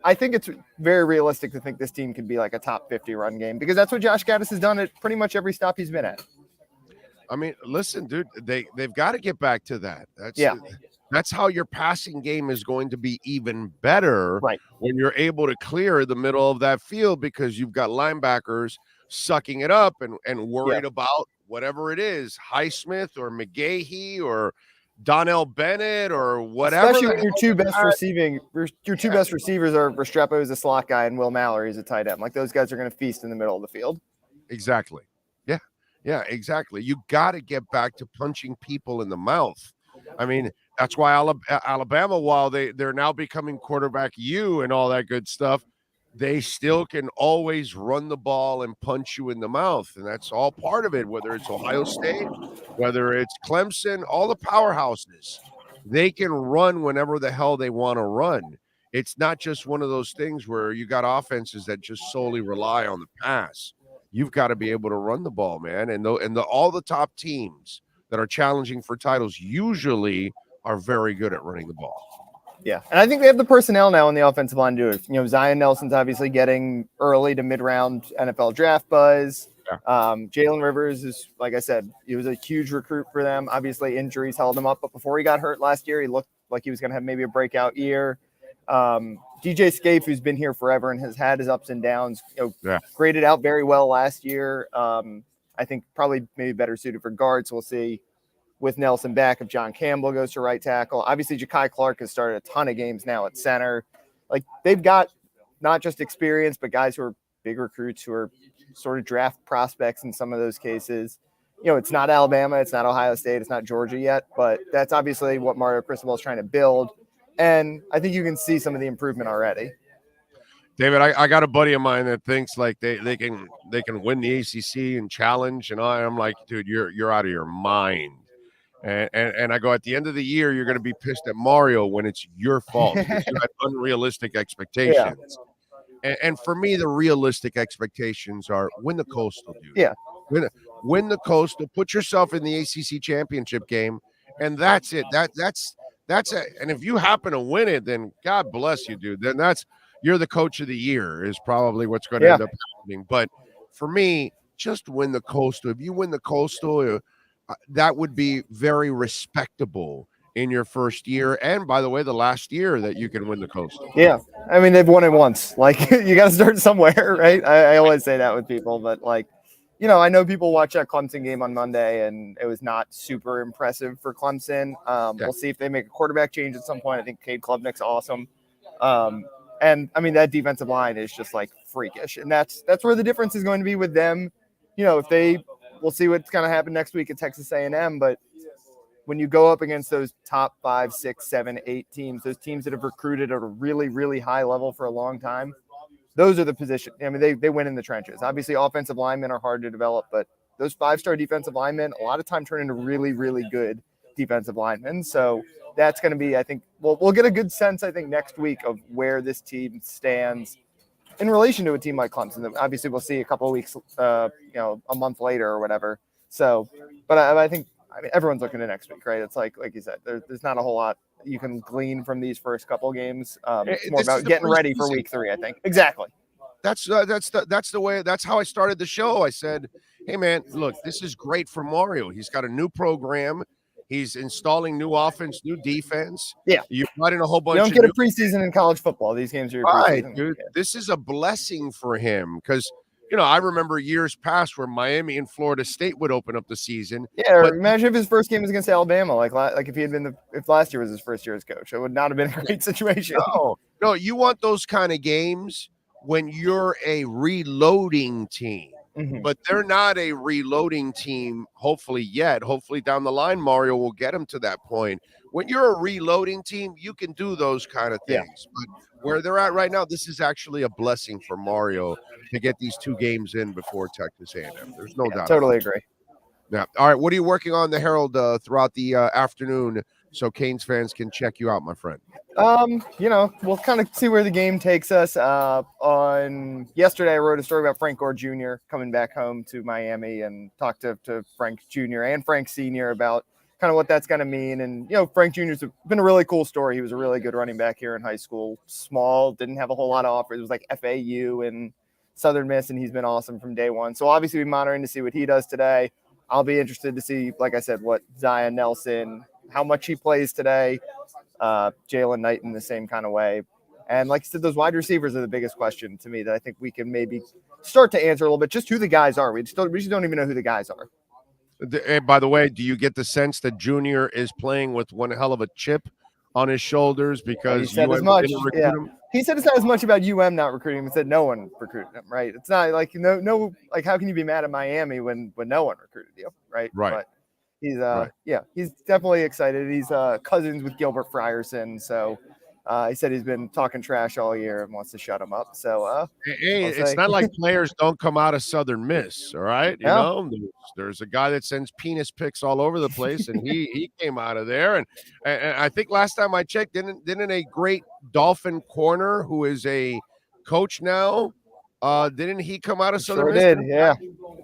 I think it's very realistic to think this team could be like a top 50 run game, because that's what Josh Gaddis has done at pretty much every stop he's been at. I mean, listen, dude, they've got to get back to that. That's how your passing game is going to be even better, right, when you're able to clear the middle of that field, because you've got linebackers sucking it up and worried about whatever it is, Highsmith or McGahee or Donnell Bennett or whatever. Especially when your two best receivers are Restrepo, who's a slot guy, and Will Mallory is a tight end. Like, those guys are going to feast in the middle of the field. Exactly. Yeah, exactly. You got to get back to punching people in the mouth. I mean, that's why Alabama, while they're now becoming quarterback U and all that good stuff, they still can always run the ball and punch you in the mouth. And that's all part of it, whether it's Ohio State, whether it's Clemson, all the powerhouses. They can run whenever the hell they want to run. It's not just one of those things where you got offenses that just solely rely on the pass. You've got to be able to run the ball, man. And all the top teams that are challenging for titles usually are very good at running the ball. Yeah, and I think they have the personnel now on the offensive line to do it. Zion Nelson's obviously getting early to mid-round NFL draft buzz. Yeah. Jalen Rivers is, like I said, he was a huge recruit for them. Obviously, injuries held him up, but before he got hurt last year, he looked like he was going to have maybe a breakout year. DJ Scaife, who's been here forever and has had his ups and downs, graded out very well last year. I think probably maybe better suited for guards. We'll see with Nelson back if John Campbell goes to right tackle. Obviously, Ja'Kai Clark has started a ton of games now at center. Like, they've got not just experience, but guys who are big recruits who are sort of draft prospects in some of those cases. You know, it's not Alabama, it's not Ohio State, it's not Georgia yet, but that's obviously what Mario Cristobal is trying to build. And I think you can see some of the improvement already. David, I got a buddy of mine that thinks like they can win the ACC and challenge, and I'm like, dude, you're out of your mind. And I go, at the end of the year, you're going to be pissed at Mario when it's your fault because you had unrealistic expectations. Yeah. And for me, the realistic expectations are win the Coastal, dude. Yeah. Win the Coastal, put yourself in the ACC championship game, and that's it. That's it. And if you happen to win it, then God bless you, dude. Then you're the coach of the year is probably what's going to end up happening. But for me, just win the Coastal. If you win the Coastal, that would be very respectable in your first year. And by the way, the last year that you can win the Coastal. Yeah. I mean, they've won it once. Like, you got to start somewhere, right? I always say that with people, but like, you know, I know people watch that Clemson game on Monday and it was not super impressive for Clemson. We'll see if they make a quarterback change at some point. I think Cade Klubnik's awesome. And I mean, that defensive line is just like freakish. And that's where the difference is going to be with them. You know, we'll see what's going to happen next week at Texas A&M, but when you go up against those top 5, 6, 7, 8 teams, those teams that have recruited at a really, really high level for a long time, those are the positions. I mean, they win in the trenches. Obviously, offensive linemen are hard to develop, but those 5-star defensive linemen a lot of time turn into really, really good defensive linemen. So that's going to be, I think, we'll get a good sense, I think, next week of where this team stands in relation to a team like Clemson. Obviously, we'll see a couple of weeks, a month later or whatever. So, but I think, everyone's looking at next week, right? It's like you said, there's not a whole lot you can glean from these first couple of games. It's more about getting ready for week 3, I think. Exactly. That's the way. That's how I started the show. I said, "Hey, man, look, this is great for Mario. He's got a new program. He's installing new offense, new defense. Yeah, you brought in a whole bunch. You don't get a preseason in college football. These games are your right, preseason. dude. Yeah. This is a blessing for him because." You know, I remember years past where Miami and Florida State would open up the season. Yeah, but imagine if his first game was against Alabama, like if he had been if last year was his first year as coach, it would not have been a great situation. No, you want those kind of games when you're a reloading team, but they're not a reloading team. Hopefully yet, hopefully down the line, Mario will get him to that point. When you're a reloading team, you can do those kind of things. But where they're at right now, this is actually a blessing for Mario to get these 2 games in before Texas A&M. There's no doubt. Totally agree. Yeah. All right. What are you working on the Herald throughout the afternoon so Canes fans can check you out, my friend? You know, we'll kind of see where the game takes us. On yesterday, I wrote a story about Frank Gore Jr. coming back home to Miami and talked to Frank Jr. and Frank Sr. about kind of what that's going to mean. And, you know, Frank Jr.'s been a really cool story. He was a really good running back here in high school. Small, didn't have a whole lot of offers. It was like FAU and Southern Miss, and he's been awesome from day one. So obviously we're monitoring to see what he does today. I'll be interested to see, like I said, what Zion Nelson, how much he plays today. Jalen Knight in the same kind of way. And like I said, those wide receivers are the biggest question to me that I think we can maybe start to answer a little bit, just who the guys are. We just don't even know who the guys are. And by the way, do you get the sense that Junior is playing with one hell of a chip on his shoulders because he said as much? Yeah. He said it's not as much about UM not recruiting him. He said no one recruited him, right? It's not like no like how can you be mad at Miami when no one recruited you, right? Right. But he's he's definitely excited. He's cousins with Gilbert Frierson, so he said he's been talking trash all year and wants to shut him up. So hey, it's not like players don't come out of Southern Miss, all right? You know, there's a guy that sends penis pics all over the place, and he came out of there. And I think last time I checked, didn't a great Dolphin corner who is a coach now, didn't he come out of Southern Miss? Did, yeah.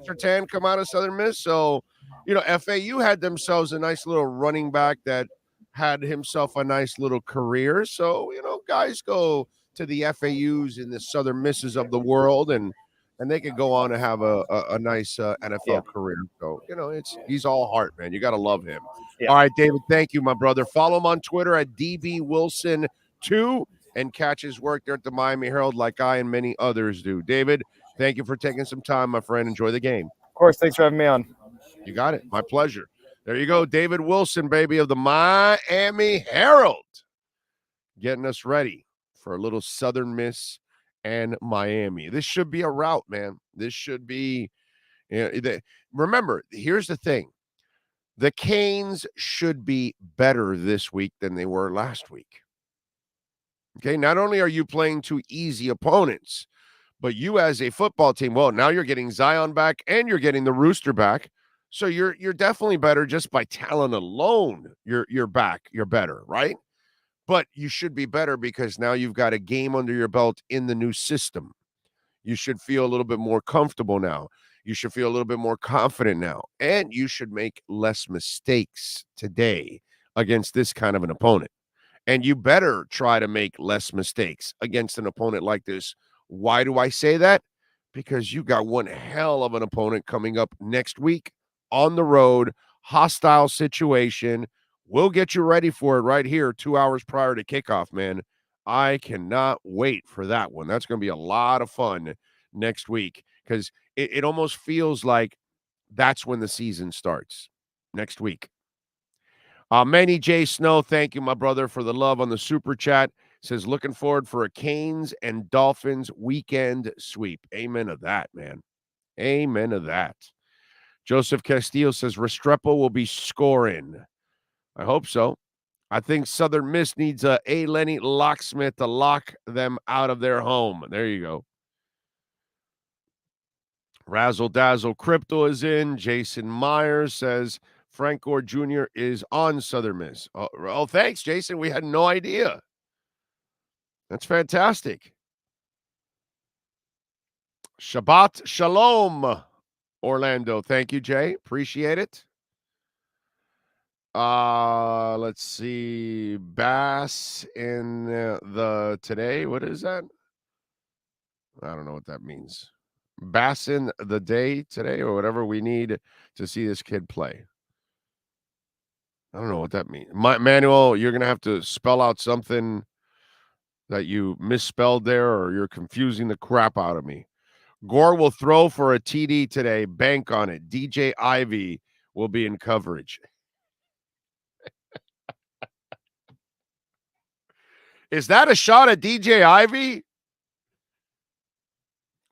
Mr. Tan come out of Southern Miss. So, you know, FAU had themselves a nice little running back that had himself a nice little career. So, you know, guys go to the FAUs and the Southern Misses of the world, and they could go on to have a nice NFL career. So, you know, he's all heart, man. You got to love him. Yeah. All right, David, thank you, my brother. Follow him on Twitter at DBWilson2 and catch his work there at the Miami Herald like I and many others do. David, thank you for taking some time, my friend. Enjoy the game. course. Thanks for having me on. You got it. My pleasure. There you go. David Wilson, baby, of the Miami Herald, getting us ready for a little Southern Miss and Miami. This should be a rout, man. This should be, remember, here's the thing. The Canes should be better this week than they were last week. Okay, not only are you playing two easy opponents, but you as a football team, well, now you're getting Zion back and you're getting the Rooster back. So you're definitely better just by talent alone. You're back. You're better, right? But you should be better because now you've got a game under your belt in the new system. You should feel a little bit more comfortable now. You should feel a little bit more confident now. And you should make less mistakes today against this kind of an opponent. And you better try to make less mistakes against an opponent like this. Why do I say that? Because you got one hell of an opponent coming up next week on the road, hostile situation. We'll get you ready for it right here 2 hours prior to kickoff, man. I cannot wait for that one. That's going to be a lot of fun next week because it almost feels like that's when the season starts next week. Manny J. Snow, thank you, my brother, for the love on the super chat. Says, looking forward for a Canes and Dolphins weekend sweep. Amen to that, man. Amen to that. Joseph Castillo says, Restrepo will be scoring. I hope so. I think Southern Miss needs a Lenny locksmith to lock them out of their home. There you go. Razzle Dazzle Crypto is in. Jason Myers says, Frank Gore Jr. is on Southern Miss. Oh, thanks, Jason. We had no idea. That's fantastic. Shabbat Shalom, Orlando. Thank you, Jay. Appreciate it. Let's see. Bass in the today. What is that? I don't know what that means. Bass in the day today or whatever we need to see this kid play. I don't know what that means. Manuel, you're going to have to spell out something that you misspelled there or you're confusing the crap out of me. Gore will throw for a TD today. Bank on it. DJ Ivy will be in coverage. Is that a shot at DJ Ivy?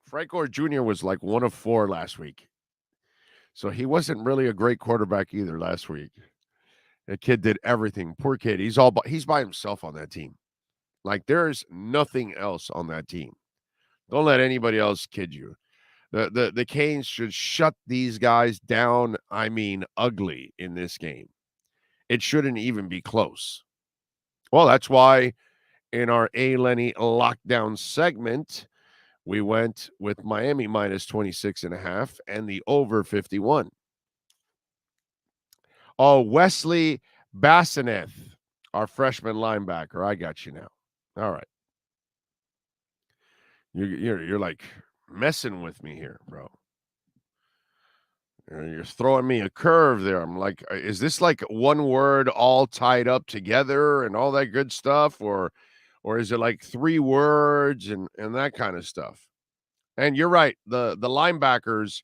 Frank Gore Jr. was like 1 of 4 last week. So he wasn't really a great quarterback either last week. The kid did everything. Poor kid. He's by himself on that team. Like there's nothing else on that team. Don't let anybody else kid you. The Canes should shut these guys down. I mean, ugly in this game. It shouldn't even be close. Well, that's why in our Lenny lockdown segment, we went with Miami minus 26.5 and the over 51. Oh, Wesley Bassaneth, our freshman linebacker. I got you now. All right. You're like messing with me here, bro. You're throwing me a curve there. I'm like, is this like one word all tied up together and all that good stuff? Or is it like 3 words and that kind of stuff? And you're right. The linebackers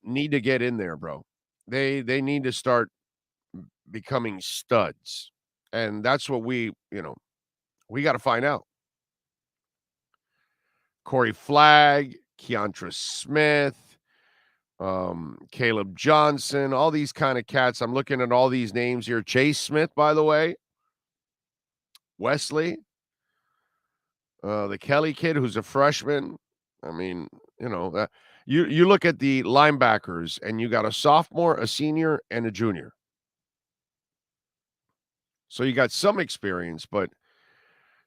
need to get in there, bro. They need to start becoming studs. And that's what we got to find out. Corey Flagg, Keontra Smith, Caleb Johnson, all these kind of cats. I'm looking at all these names here. Chase Smith, by the way. Wesley. The Kelly kid who's a freshman. I mean, you look at the linebackers and you got a sophomore, a senior, and a junior. So you got some experience, but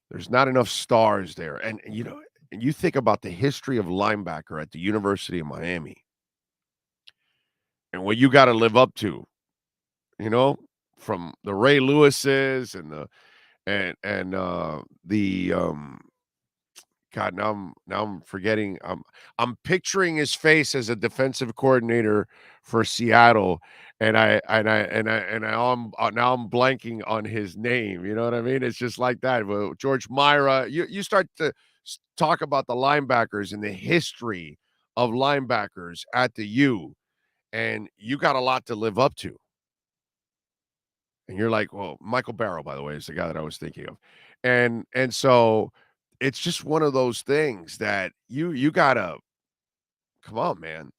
there's not enough stars there. And you think about the history of linebacker at the University of Miami and what you got to live up to, from the Ray Lewises and God, now I'm forgetting. I'm picturing his face as a defensive coordinator for Seattle, and now I'm blanking on his name. You know what I mean? It's just like that. Well, George Myra. You start to talk about the linebackers and the history of linebackers at the U, and you got a lot to live up to. And you're like, well, Michael Barrow, by the way, is the guy that I was thinking of. And so it's just one of those things that you gotta come on, man.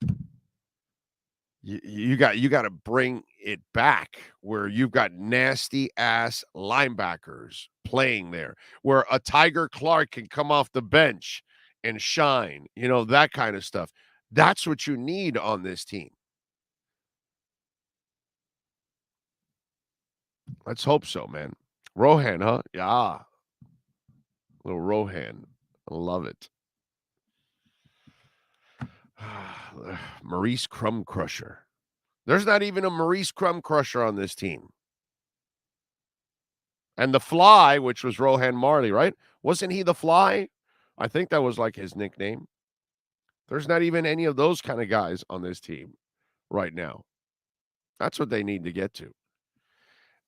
You got to bring it back where you've got nasty ass linebackers playing there, where a Tiger Clark can come off the bench and shine, that kind of stuff. That's what you need on this team. Let's hope so, man. Rohan, huh? Yeah. Little Rohan. I love it. Maurice Crumb Crusher. There's not even a Maurice Crumb Crusher on this team. And the Fly, which was Rohan Marley, right? Wasn't he the Fly? I think that was like his nickname. There's not even any of those kind of guys on this team right now. That's what they need to get to.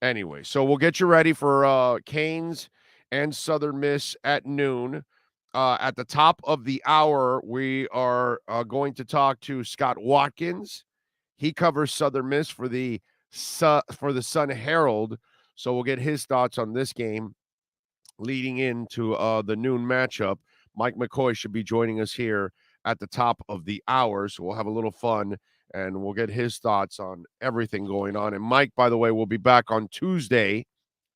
Anyway, so we'll get you ready for Canes and Southern Miss at noon. At the top of the hour, we are going to talk to Scott Watkins. He covers Southern Miss for the Sun Herald, so we'll get his thoughts on this game leading into the noon matchup. Mike McCoy should be joining us here at the top of the hour, so we'll have a little fun, and we'll get his thoughts on everything going on. And Mike, by the way, will be back on Tuesday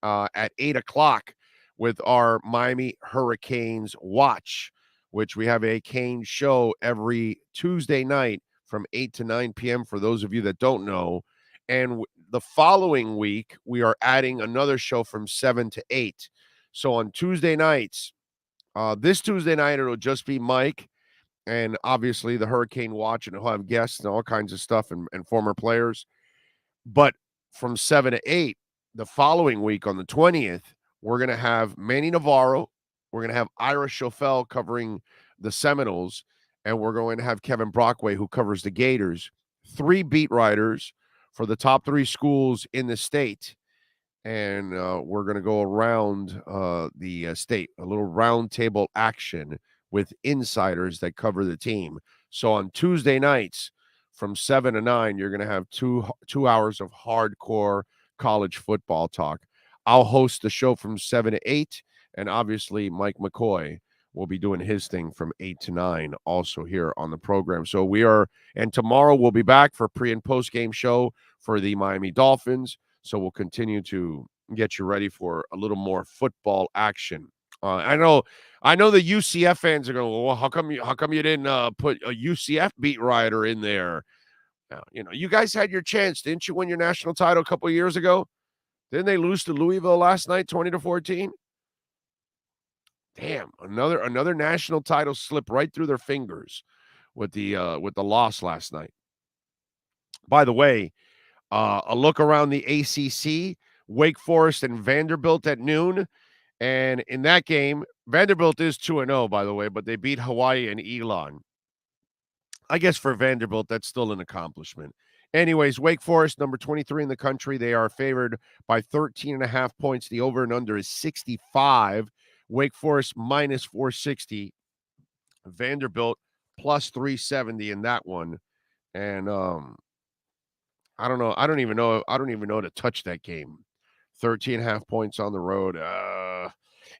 at 8 o'clock with our Miami Hurricanes Watch, which we have a Cane show every Tuesday night from 8 to 9 p.m. for those of you that don't know. And the following week, we are adding another show from 7 to 8. So on Tuesday nights, this Tuesday night, it'll just be Mike and obviously the Hurricane Watch, and he'll have guests and all kinds of stuff and former players. But from 7 to 8, the following week on the 20th, we're going to have Manny Navarro. We're going to have Ira Schofel covering the Seminoles, and we're going to have Kevin Brockway, who covers the Gators. 3 beat writers for the top 3 schools in the state. And we're going to go around the state, a little round table action with insiders that cover the team. So on Tuesday nights from 7 to 9, you're going to have two hours of hardcore college football talk. I'll host the show from 7 to 8, and obviously Mike McCoy will be doing his thing from 8 to 9 also here on the program. So and tomorrow we'll be back for pre- and post-game show for the Miami Dolphins. So we'll continue to get you ready for a little more football action. I know the UCF fans are going, well, how come you didn't put a UCF beat writer in there? Now, you guys had your chance. Didn't you win your national title a couple of years ago? Didn't they lose to Louisville last night, 20-14? Damn, another national title slipped right through their fingers with the loss last night. By the way, a look around the ACC, Wake Forest and Vanderbilt at noon. And in that game, Vanderbilt is 2-0, by the way, but they beat Hawaii and Elon. I guess for Vanderbilt, that's still an accomplishment. Anyways, Wake Forest, number 23 in the country. They are favored by 13.5 points. The over and under is 65. Wake Forest minus 460. Vanderbilt plus 370 in that one. And I don't know. I don't even know to touch that game. 13.5 points on the road.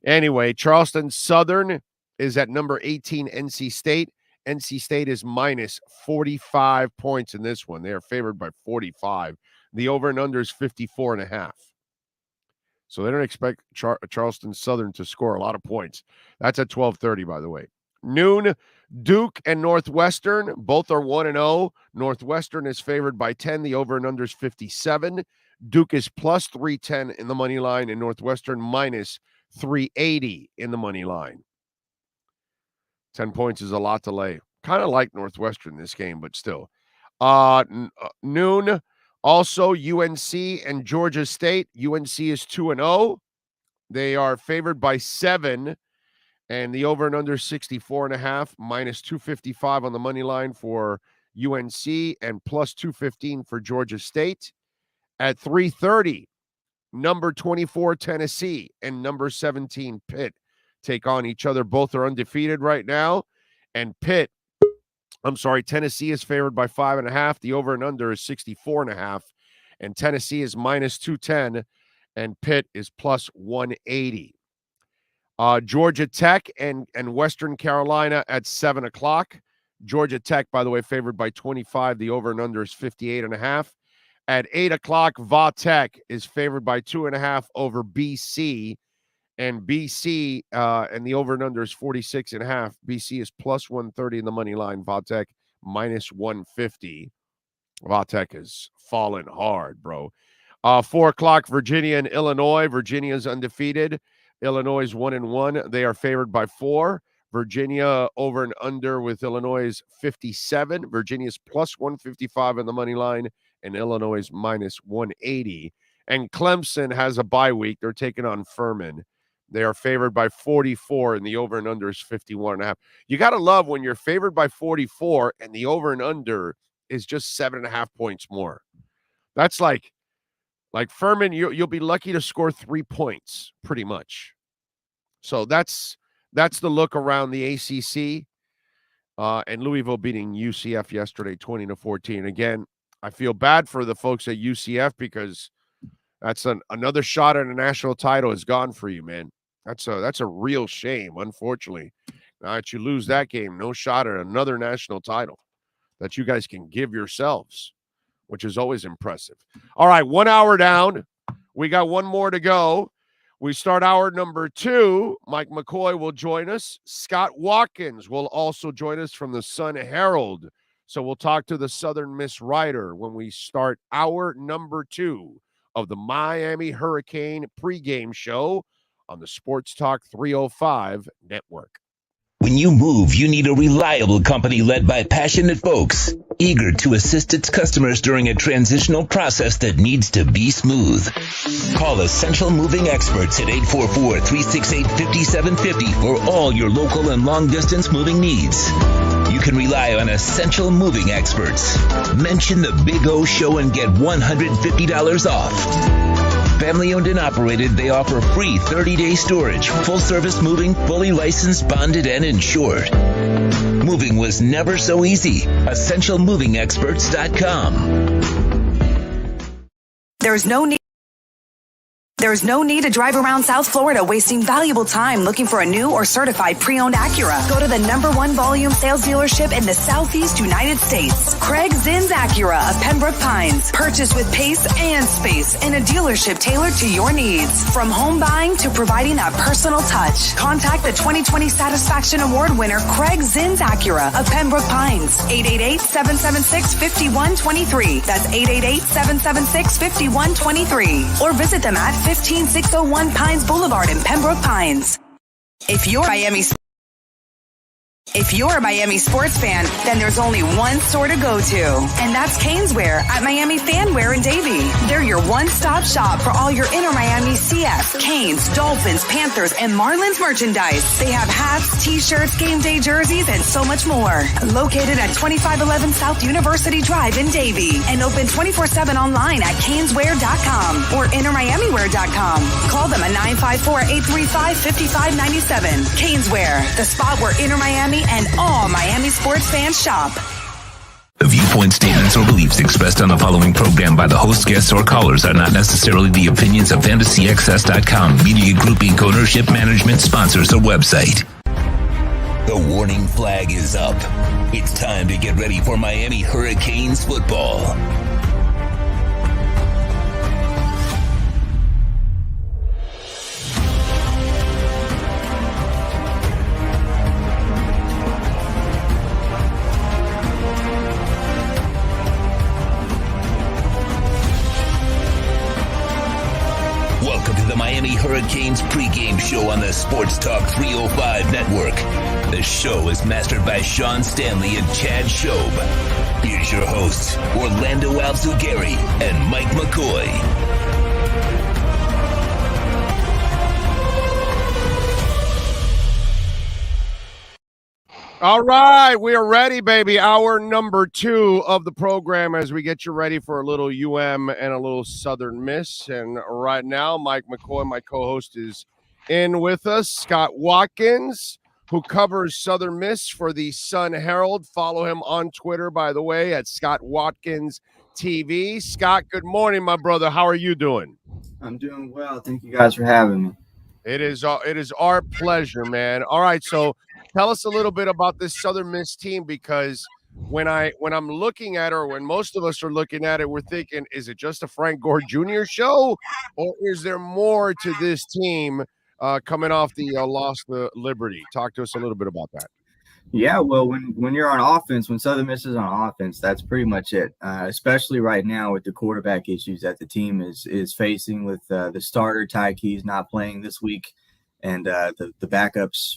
Anyway, Charleston Southern is at number 18, NC State. NC State is minus 45 points in this one. They are favored by 45. The over and under is 54.5. So they don't expect Charleston Southern to score a lot of points. That's at 12:30, by the way. Noon, Duke and Northwestern, both are 1-0. Northwestern is favored by 10. The over and under is 57. Duke is plus 310 in the money line, and Northwestern minus 380 in the money line. 10 points is a lot to lay. Kind of like Northwestern this game, but still. Noon, also UNC and Georgia State. UNC is 2-0. They are favored by 7. And the over and under 64.5, minus 255 on the money line for UNC and plus 215 for Georgia State. At 3:30, number 24 Tennessee and number 17 Pitt take on each other. Both are undefeated right now. And Pitt I'm sorry, Tennessee is favored by 5.5. The over and under is 64.5. And Tennessee is minus 210. And Pitt is plus 180. Georgia Tech and Western Carolina at 7 o'clock. Georgia Tech, by the way, favored by 25. The over and under is 58.5. At 8 o'clock, Va Tech is favored by 2.5 over BC. And BC and the over and under is 46.5. BC is plus 130 in the money line. Va Tech minus 150. Va Tech has fallen hard, bro. 4 o'clock, Virginia and Illinois. Virginia's undefeated. Illinois is 1-1. They are favored by 4. Virginia over and under with Illinois is 57. Virginia's plus 155 in the money line, and Illinois is minus 180. And Clemson has a bye week. They're taking on Furman. They are favored by 44, and the over and under is 51.5. You got to love when you're favored by 44 and the over and under is just 7.5 points more. That's like Furman, you'll be lucky to score 3 points, pretty much. So that's the look around the ACC. And Louisville beating UCF yesterday, 20-14. Again, I feel bad for the folks at UCF because that's another shot at a national title is gone for you, man. That's a real shame, unfortunately. Now that you lose that game, no shot at another national title that you guys can give yourselves, which is always impressive. All right, 1 hour down. We got one more to go. We start hour number 2. Mike McCoy will join us. Scott Watkins will also join us from the Sun Herald. So we'll talk to the Southern Miss writer when we start hour number 2 of the Miami Hurricane pregame show on the Sports Talk 305 network. When you move, you need a reliable company led by passionate folks, eager to assist its customers during a transitional process that needs to be smooth. Call Essential Moving Experts at 844-368-5750 for all your local and long-distance moving needs. You can rely on Essential Moving Experts. Mention the Big O Show and get $150 off. Family owned and operated, they offer free 30-day storage, full-service moving, fully licensed, bonded, and insured. Moving was never so easy. EssentialMovingExperts.com. There's no need to drive around South Florida wasting valuable time looking for a new or certified pre-owned Acura. Go to the #1 volume sales dealership in the Southeast United States. Craig Zinn's Acura of Pembroke Pines. Purchase with pace and space in a dealership tailored to your needs. From home buying to providing that personal touch. Contact the 2020 Satisfaction Award winner Craig Zinn's Acura of Pembroke Pines. 888-776-5123. That's 888-776-5123. Or visit them at 15601 Pines Boulevard in Pembroke Pines. If you're a Miami sports fan, then there's only one store to go to, and that's Caneswear at Miami Fanwear in Davie. They're your one-stop shop for all your inner Miami CF, Canes, Dolphins, Panthers, and Marlins merchandise. They have hats, t-shirts, game day jerseys, and so much more. Located at 2511 South University Drive in Davie, and open 24/7 online at caneswear.com or innermiamiwear.com. Call them at 954-835-5597. Caneswear, the spot where inner Miami and all Miami sports fans shop. The viewpoint, statements, or beliefs expressed on the following program by the host, guests, or callers are not necessarily the opinions of FantasyXS.com, Media Group, Inc., ownership, management, sponsors, or website. The warning flag is up. It's time to get ready for Miami Hurricanes football. The Miami Hurricanes pregame show on the Sports Talk 305 network. The show is mastered by Sean Stanley and Chad Shobe. Here's your hosts, Orlando Alzugari and Mike McCoy. All right, we are ready, baby. Hour number 2 of the program as we get you ready for a little UM and a little Southern Miss. And right now, Mike McCoy, my co-host, is in with us. Scott Watkins who covers Southern Miss for the Sun Herald. Follow him on Twitter, by the way, at Scott Watkins TV. Scott, good morning, my brother. How are you doing? I'm doing well. Thank you guys for having me. It is our pleasure, man. All right, so tell us a little bit about this Southern Miss team, because when I'm looking at it, or when most of us are looking at it, we're thinking, is it just a Frank Gore Jr. show, or is there more to this team coming off the loss to Liberty? Talk to us a little bit about that. Yeah, well, when you're on offense, when Southern Miss is on offense, that's pretty much it. Especially right now with the quarterback issues that the team is facing, with the starter Ty Keys not playing this week, and the backups,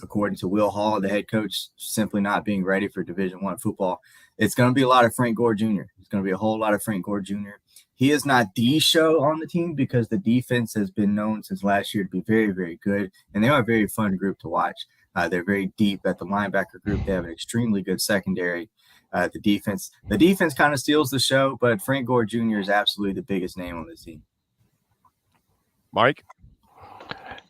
according to Will Hall, the head coach, simply not being ready for Division I football. It's going to be a lot of Frank Gore Jr. It's going to be a whole lot of Frank Gore Jr. He is not the show on the team because the defense has been known since last year to be very, very good, and they are a very fun group to watch. They're very deep at the linebacker group. They have an extremely good secondary. The defense kind of steals the show, but Frank Gore Jr. is absolutely the biggest name on this team. Mike?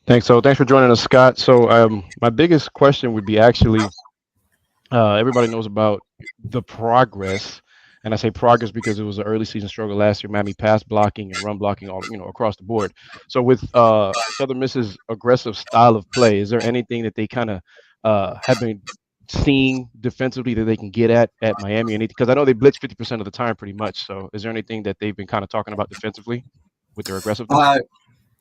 Thanks for joining us, Scott. So my biggest question would be actually, everybody knows about the progress, and I say progress because it was an early season struggle last year, Miami pass blocking and run blocking all across the board. So with Southern Miss's aggressive style of play, is there anything that they kind of have been seeing defensively that they can get at Miami? Because I know they blitz 50% of the time pretty much. So is there anything that they've been kind of talking about defensively with their aggressiveness?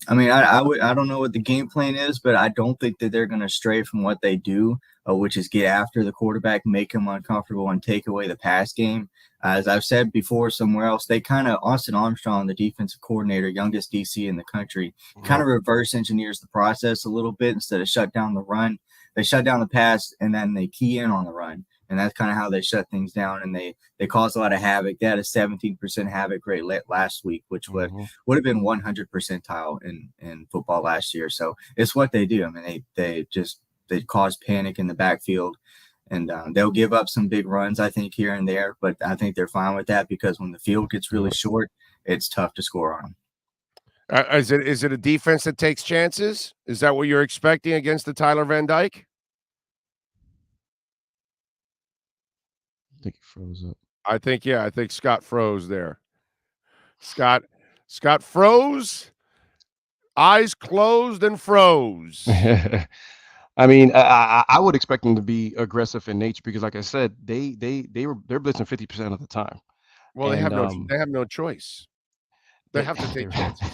I mean, I don't know what the game plan is, but I don't think that they're going to stray from what they do, which is get after the quarterback, make him uncomfortable, and take away the pass game. As I've said before somewhere else, they kind of, Austin Armstrong, the defensive coordinator, youngest DC in the country, kind of reverse engineers the process a little bit. Instead of shut down the run, they shut down the pass, and then they key in on the run. And that's kind of how they shut things down, and they caused a lot of havoc. They had a 17% havoc rate last week, which would have been 100 percentile in football last year. So it's what they do. I mean, they cause panic in the backfield, and they'll give up some big runs, I think, here and there. But I think they're fine with that, because when the field gets really short, it's tough to score on them. Is it a defense that takes chances? Is that what you're expecting against the Tyler Van Dyke? I think he froze up. I think Scott froze there. Scott froze, eyes closed and froze. I mean, I would expect them to be aggressive in nature because, like I said, they're blitzing 50% of the time. Well, they have no choice. They have to take chances.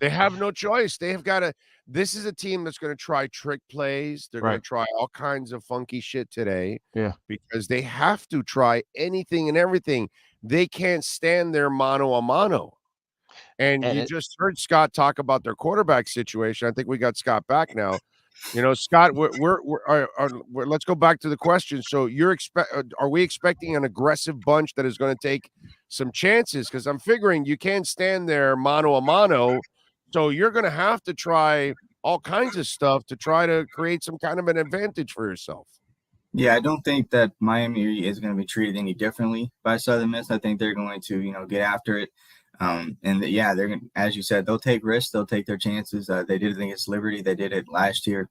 They have no choice. They have got to. This is a team that's going to try trick plays. They're going to try all kinds of funky shit today. Yeah, because they have to try anything and everything. They can't stand their mano a mano. And you just heard Scott talk about their quarterback situation. I think we got Scott back now. Scott, let's go back to the question. So are we expecting an aggressive bunch that is going to take some chances? Because I'm figuring you can't stand there mano a mano, so you're going to have to try all kinds of stuff to try to create some kind of an advantage for yourself. Yeah, I don't think that Miami is going to be treated any differently by Southern Miss. I think they're going to, get after it. They're going to, as you said, they'll take risks. They'll take their chances. They did it against Liberty. They did it last year.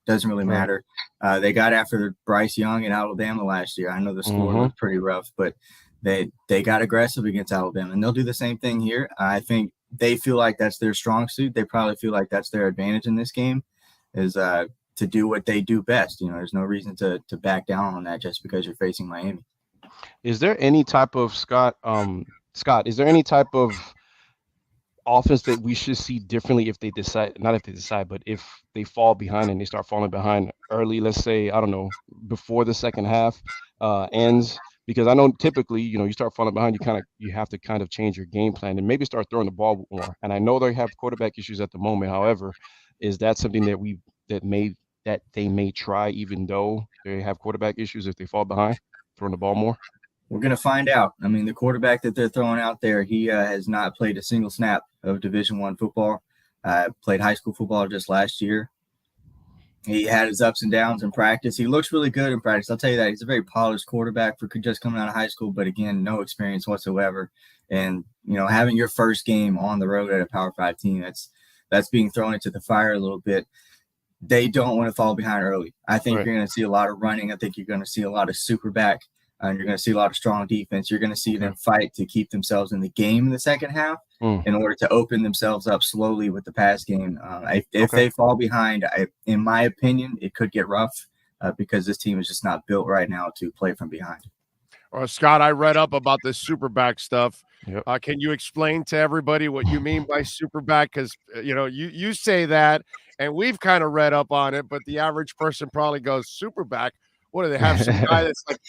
Doesn't really matter. They got after Bryce Young in Alabama last year. I know the score was pretty rough, but they got aggressive against Alabama, and they'll do the same thing here. I think they feel like that's their strong suit. They probably feel like that's their advantage in this game, is to do what they do best. There's no reason to back down on that just because you're facing Miami. Is there any type of Scott, is there any type of offense that we should see differently if they decide, not if they decide, but if they fall behind and they start falling behind early, let's say, I don't know, before the second half ends? Because I know typically, you start falling behind, you have to kind of change your game plan and maybe start throwing the ball more. And I know they have quarterback issues at the moment. However, is that something that they may try, even though they have quarterback issues, if they fall behind, throwing the ball more? We're going to find out. I mean, the quarterback that they're throwing out there, he has not played a single snap of Division I football. Played high school football just last year. He had his ups and downs in practice. He looks really good in practice. I'll tell you that. He's a very polished quarterback for just coming out of high school, but again, no experience whatsoever. And, having your first game on the road at a Power 5 team, that's being thrown into the fire a little bit. they don't want to fall behind early. I think you're going to see a lot of running. I think you're going to see a lot of super back, and you're going to see a lot of strong defense. You're going to see them fight to keep themselves in the game in the second half in order to open themselves up slowly with the pass game. If they fall behind, in my opinion, it could get rough because this team is just not built right now to play from behind. Scott, I read up about this super back stuff. Yep. Can you explain to everybody what you mean by super back? Because, you say that, and we've kind of read up on it, but the average person probably goes, super back? What, do they have some guy that's like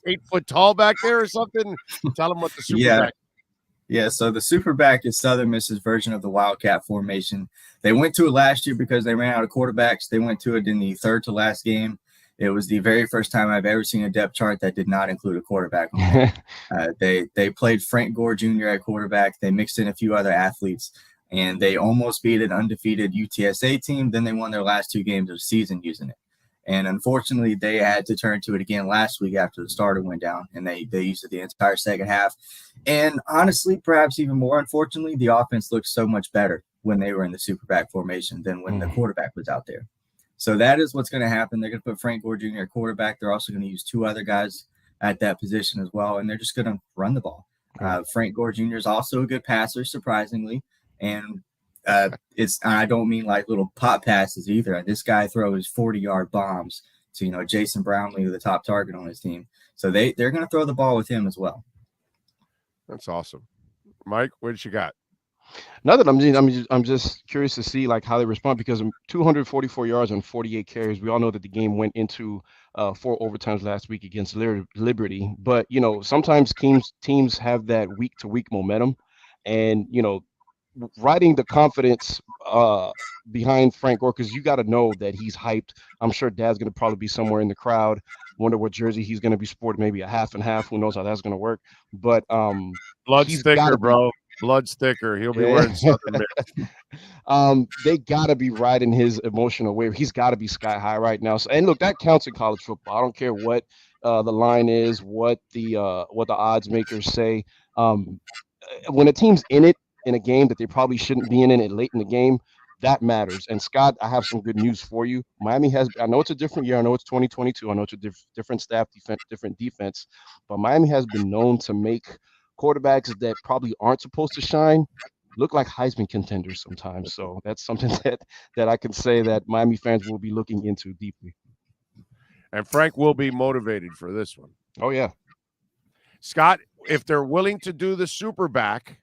8 foot tall back there or something? Tell them what the super back is. Yeah, so the super back is Southern Miss's version of the Wildcat formation. They went to it last year because they ran out of quarterbacks. They went to it in the third to last game. It was the very first time I've ever seen a depth chart that did not include a quarterback. They played Frank Gore Jr. at quarterback. They mixed in a few other athletes, and they almost beat an undefeated UTSA team. Then they won their last 2 games of the season using it. And unfortunately, they had to turn to it again last week after the starter went down, and they used it the entire second half. And honestly, perhaps even more unfortunately, the offense looked so much better when they were in the super back formation than when the quarterback was out there. So that is what's going to happen. They're going to put Frank Gore Jr. at quarterback. They're also going to use 2 other guys at that position as well, and they're just going to run the ball. Frank Gore Jr. is also a good passer, surprisingly, and I don't mean like little pop passes either. This guy throws 40-yard bombs to Jason Brownlee, the top target on his team. So they're going to throw the ball with him as well. That's awesome, Mike. What you got? Nothing. I'm just curious to see like how they respond, because 244 yards on 48 carries. We all know that the game went into 4 overtimes last week against Liberty, but sometimes teams have that week-to-week momentum, and riding the confidence behind Frank Gore, because you got to know that he's hyped. I'm sure Dad's going to probably be somewhere in the crowd. Wonder what jersey he's going to be sporting, maybe a half and half. Who knows how that's going to work? But blood sticker, bro. Blood sticker. He'll be wearing Southern Miss. They got to be riding his emotional wave. He's got to be sky high right now. So, and look, that counts in college football. I don't care what the line is, what the odds makers say. When a team's in it in a game that they probably shouldn't be in it late in the game, that matters. And Scott, I have some good news for you. Miami I know it's a different year. I know it's 2022. I know it's a different staff, different defense, but Miami has been known to make quarterbacks that probably aren't supposed to shine look like Heisman contenders sometimes. So that's something that I can say that Miami fans will be looking into deeply. And Frank will be motivated for this one. Oh, yeah. Scott, if they're willing to do the super back,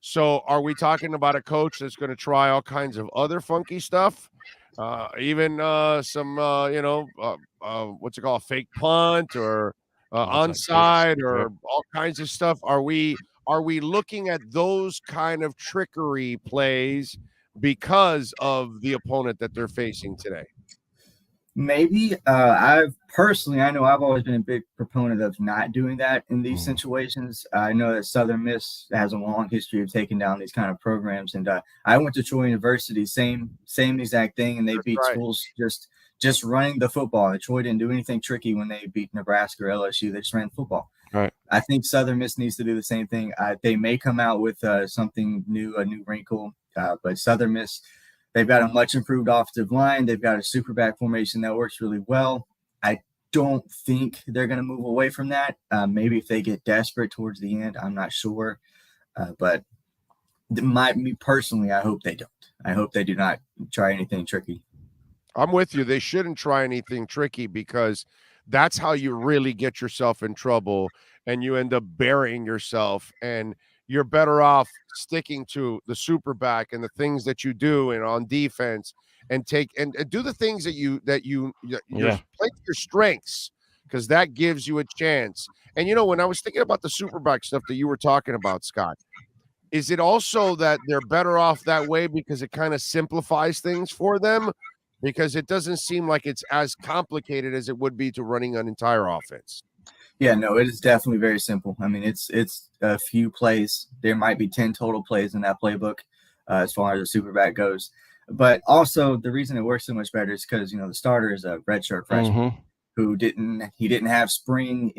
so are we talking about a coach that's going to try all kinds of other funky stuff? Even some, what's it called, fake punt or onside or all kinds of stuff? Are we looking at those kind of trickery plays because of the opponent that they're facing today? Maybe. I know I've always been a big proponent of not doing that in these situations. I know that Southern Miss has a long history of taking down these kind of programs, and I went to Troy University, same exact thing, and they beat schools just running the football. And Troy didn't do anything tricky when they beat Nebraska or LSU. They just ran football. Right. I think Southern Miss needs to do the same thing. They may come out with something new, a new wrinkle, but Southern Miss, they've got a much improved offensive line. They've got a super back formation that works really well. I don't think they're going to move away from that. Maybe if they get desperate towards the end, I'm not sure. But me personally, I hope they don't. I hope they do not try anything tricky. I'm with you. They shouldn't try anything tricky, because that's how you really get yourself in trouble, and you end up burying yourself, and you're better off sticking to the super back and the things that you do and on defense, and do the things that you play to your strengths, because that gives you a chance. And when I was thinking about the super back stuff that you were talking about, Scott, is it also that they're better off that way because it kind of simplifies things for them? Because it doesn't seem like it's as complicated as it would be to running an entire offense. Yeah, no, it is definitely very simple. I mean, it's a few plays. There might be 10 total plays in that playbook as far as the super back goes. But also the reason it works so much better is because, the starter is a redshirt freshman who didn't have spring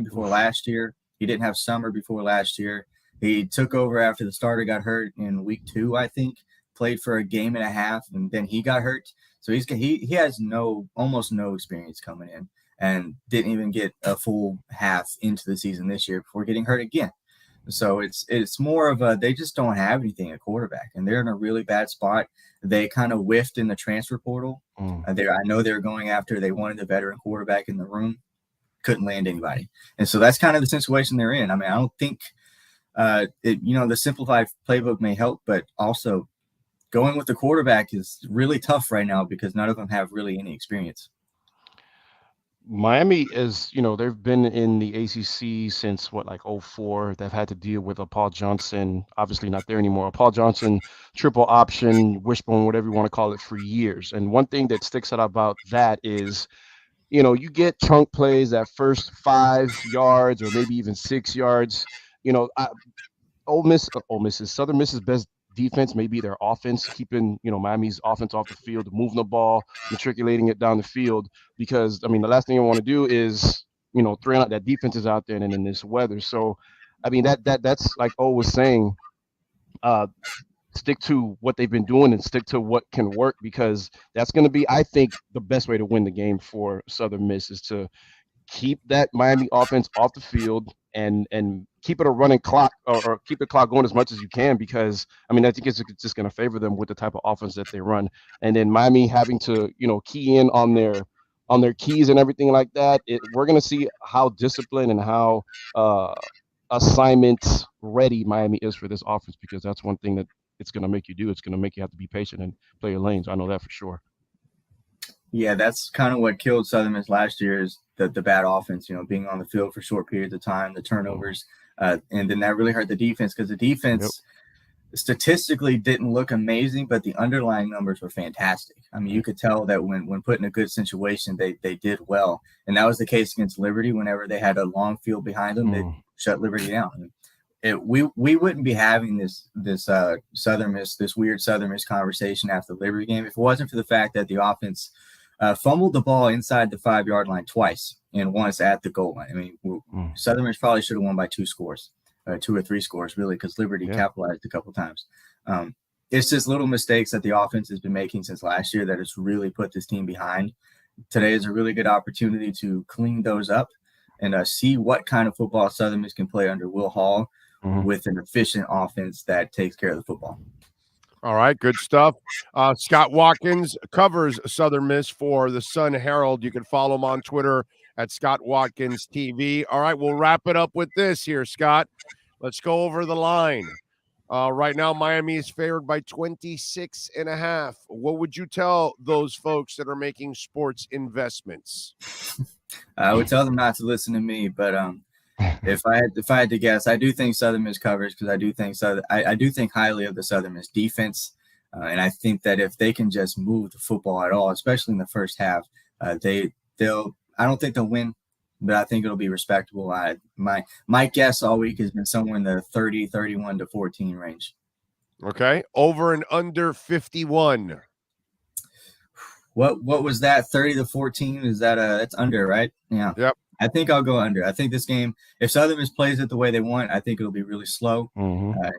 before last year. He didn't have summer before last year. He took over after the starter got hurt in week 2, I think. played for a game and a half, and then he got hurt. So he has almost no experience coming in, and didn't even get a full half into the season this year before getting hurt again. So it's more of they just don't have anything at quarterback, and they're in a really bad spot. They kind of whiffed in the transfer portal. I know they were going after, they wanted the veteran quarterback in the room, couldn't land anybody. And so that's kind of the situation they're in. I mean, I don't think the simplified playbook may help, but also going with the quarterback is really tough right now because none of them have really any experience. Miami is, they've been in the ACC since like 2004. They've had to deal with a Paul Johnson, obviously not there anymore, a Paul Johnson triple option, wishbone, whatever you want to call it, for years. And one thing that sticks out about that is, you get chunk plays at first 5 yards or maybe even 6 yards. Southern Miss's best defense may be their offense, keeping Miami's offense off the field, moving the ball, matriculating it down the field, because the last thing you want to do is throwing out that defense is out there and in this weather. So that's like O was saying, stick to what they've been doing and stick to what can work, because that's going to be, I think, the best way to win the game for Southern Miss is to keep that Miami offense off the field and keep it a running clock, or keep the clock going as much as you can, because I think it's just going to favor them with the type of offense that they run. And then Miami having to key in on their keys and everything like that. We're going to see how disciplined and how assignment ready Miami is for this offense, because that's one thing that it's going to make you do. It's going to make you have to be patient and play your lanes. I know that for sure. Yeah, that's kind of what killed Southern Miss last year, is the bad offense, being on the field for short periods of time, the turnovers, and then that really hurt the defense, because the defense statistically didn't look amazing, but the underlying numbers were fantastic. You could tell that when put in a good situation, they did well, and that was the case against Liberty. Whenever they had a long field behind them, they shut Liberty down. We wouldn't be having this weird Southern Miss conversation after the Liberty game if it wasn't for the fact that the offense fumbled the ball inside the 5-yard line twice and once at the goal line. Southern Miss probably should have won by 2 scores, 2 or 3 scores, really, because Liberty capitalized a couple times. It's just little mistakes that the offense has been making since last year that has really put this team behind. Today is a really good opportunity to clean those up and see what kind of football Southern Miss can play under Will Hall with an efficient offense that takes care of the football. All right, good stuff. Scott Watkins covers Southern Miss for the Sun Herald. You can follow him on Twitter at Scott Watkins TV. All right, we'll wrap it up with this here, Scott. Let's go over the line. Right now, Miami is favored by 26.5. What would you tell those folks that are making sports investments? I would tell them not to listen to me, but if I had to guess, I do think Southern Miss covers, because I do think highly of the Southern Miss defense, and I think that if they can just move the football at all, especially in the first half, they'll. I don't think they'll win, but I think it'll be respectable. My guess all week has been somewhere in the 31 to 14 range. Okay, over and under 51. What was that? 30 to 14? Is that that's under, right? Yeah. Yep. I think I'll go under. I think this game, if Southern Miss plays it the way they want, I think it'll be really slow.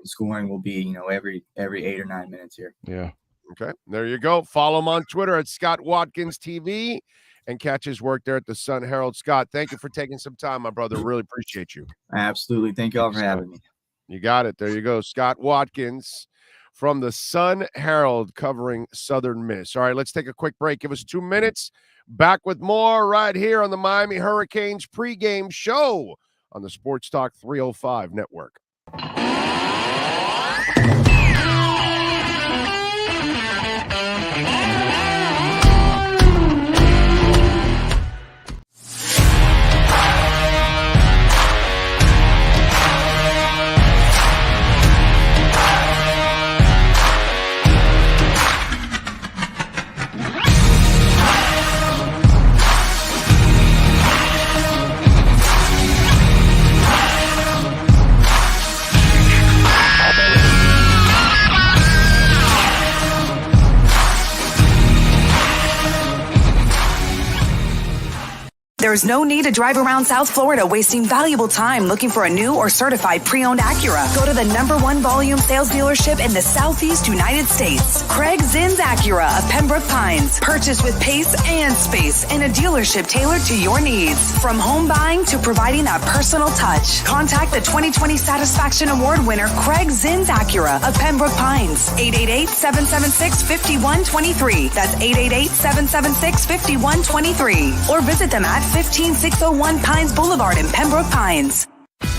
Scoring will be, every 8 or 9 minutes here. Yeah. Okay, there you go. Follow him on Twitter at Scott Watkins TV and catch his work there at the Sun Herald. Scott, thank you for taking some time, my brother. Really appreciate you. Absolutely. Thank you all for having me. You got it. There you go. Scott Watkins from the Sun Herald covering Southern Miss. All right, let's take a quick break. Give us 2 minutes. Back with more right here on the Miami Hurricanes pregame show on the Sports Talk 305 network. There's no need to drive around South Florida wasting valuable time looking for a new or certified pre-owned Acura. Go to the #1 volume sales dealership in the Southeast United States. Craig Zinn's Acura of Pembroke Pines. Purchase with pace and space in a dealership tailored to your needs. From home buying to providing that personal touch. Contact the 2020 Satisfaction Award winner Craig Zinn's Acura of Pembroke Pines. 888-776-5123. That's 888-776-5123. Or visit them at 15601 Pines Boulevard in Pembroke Pines.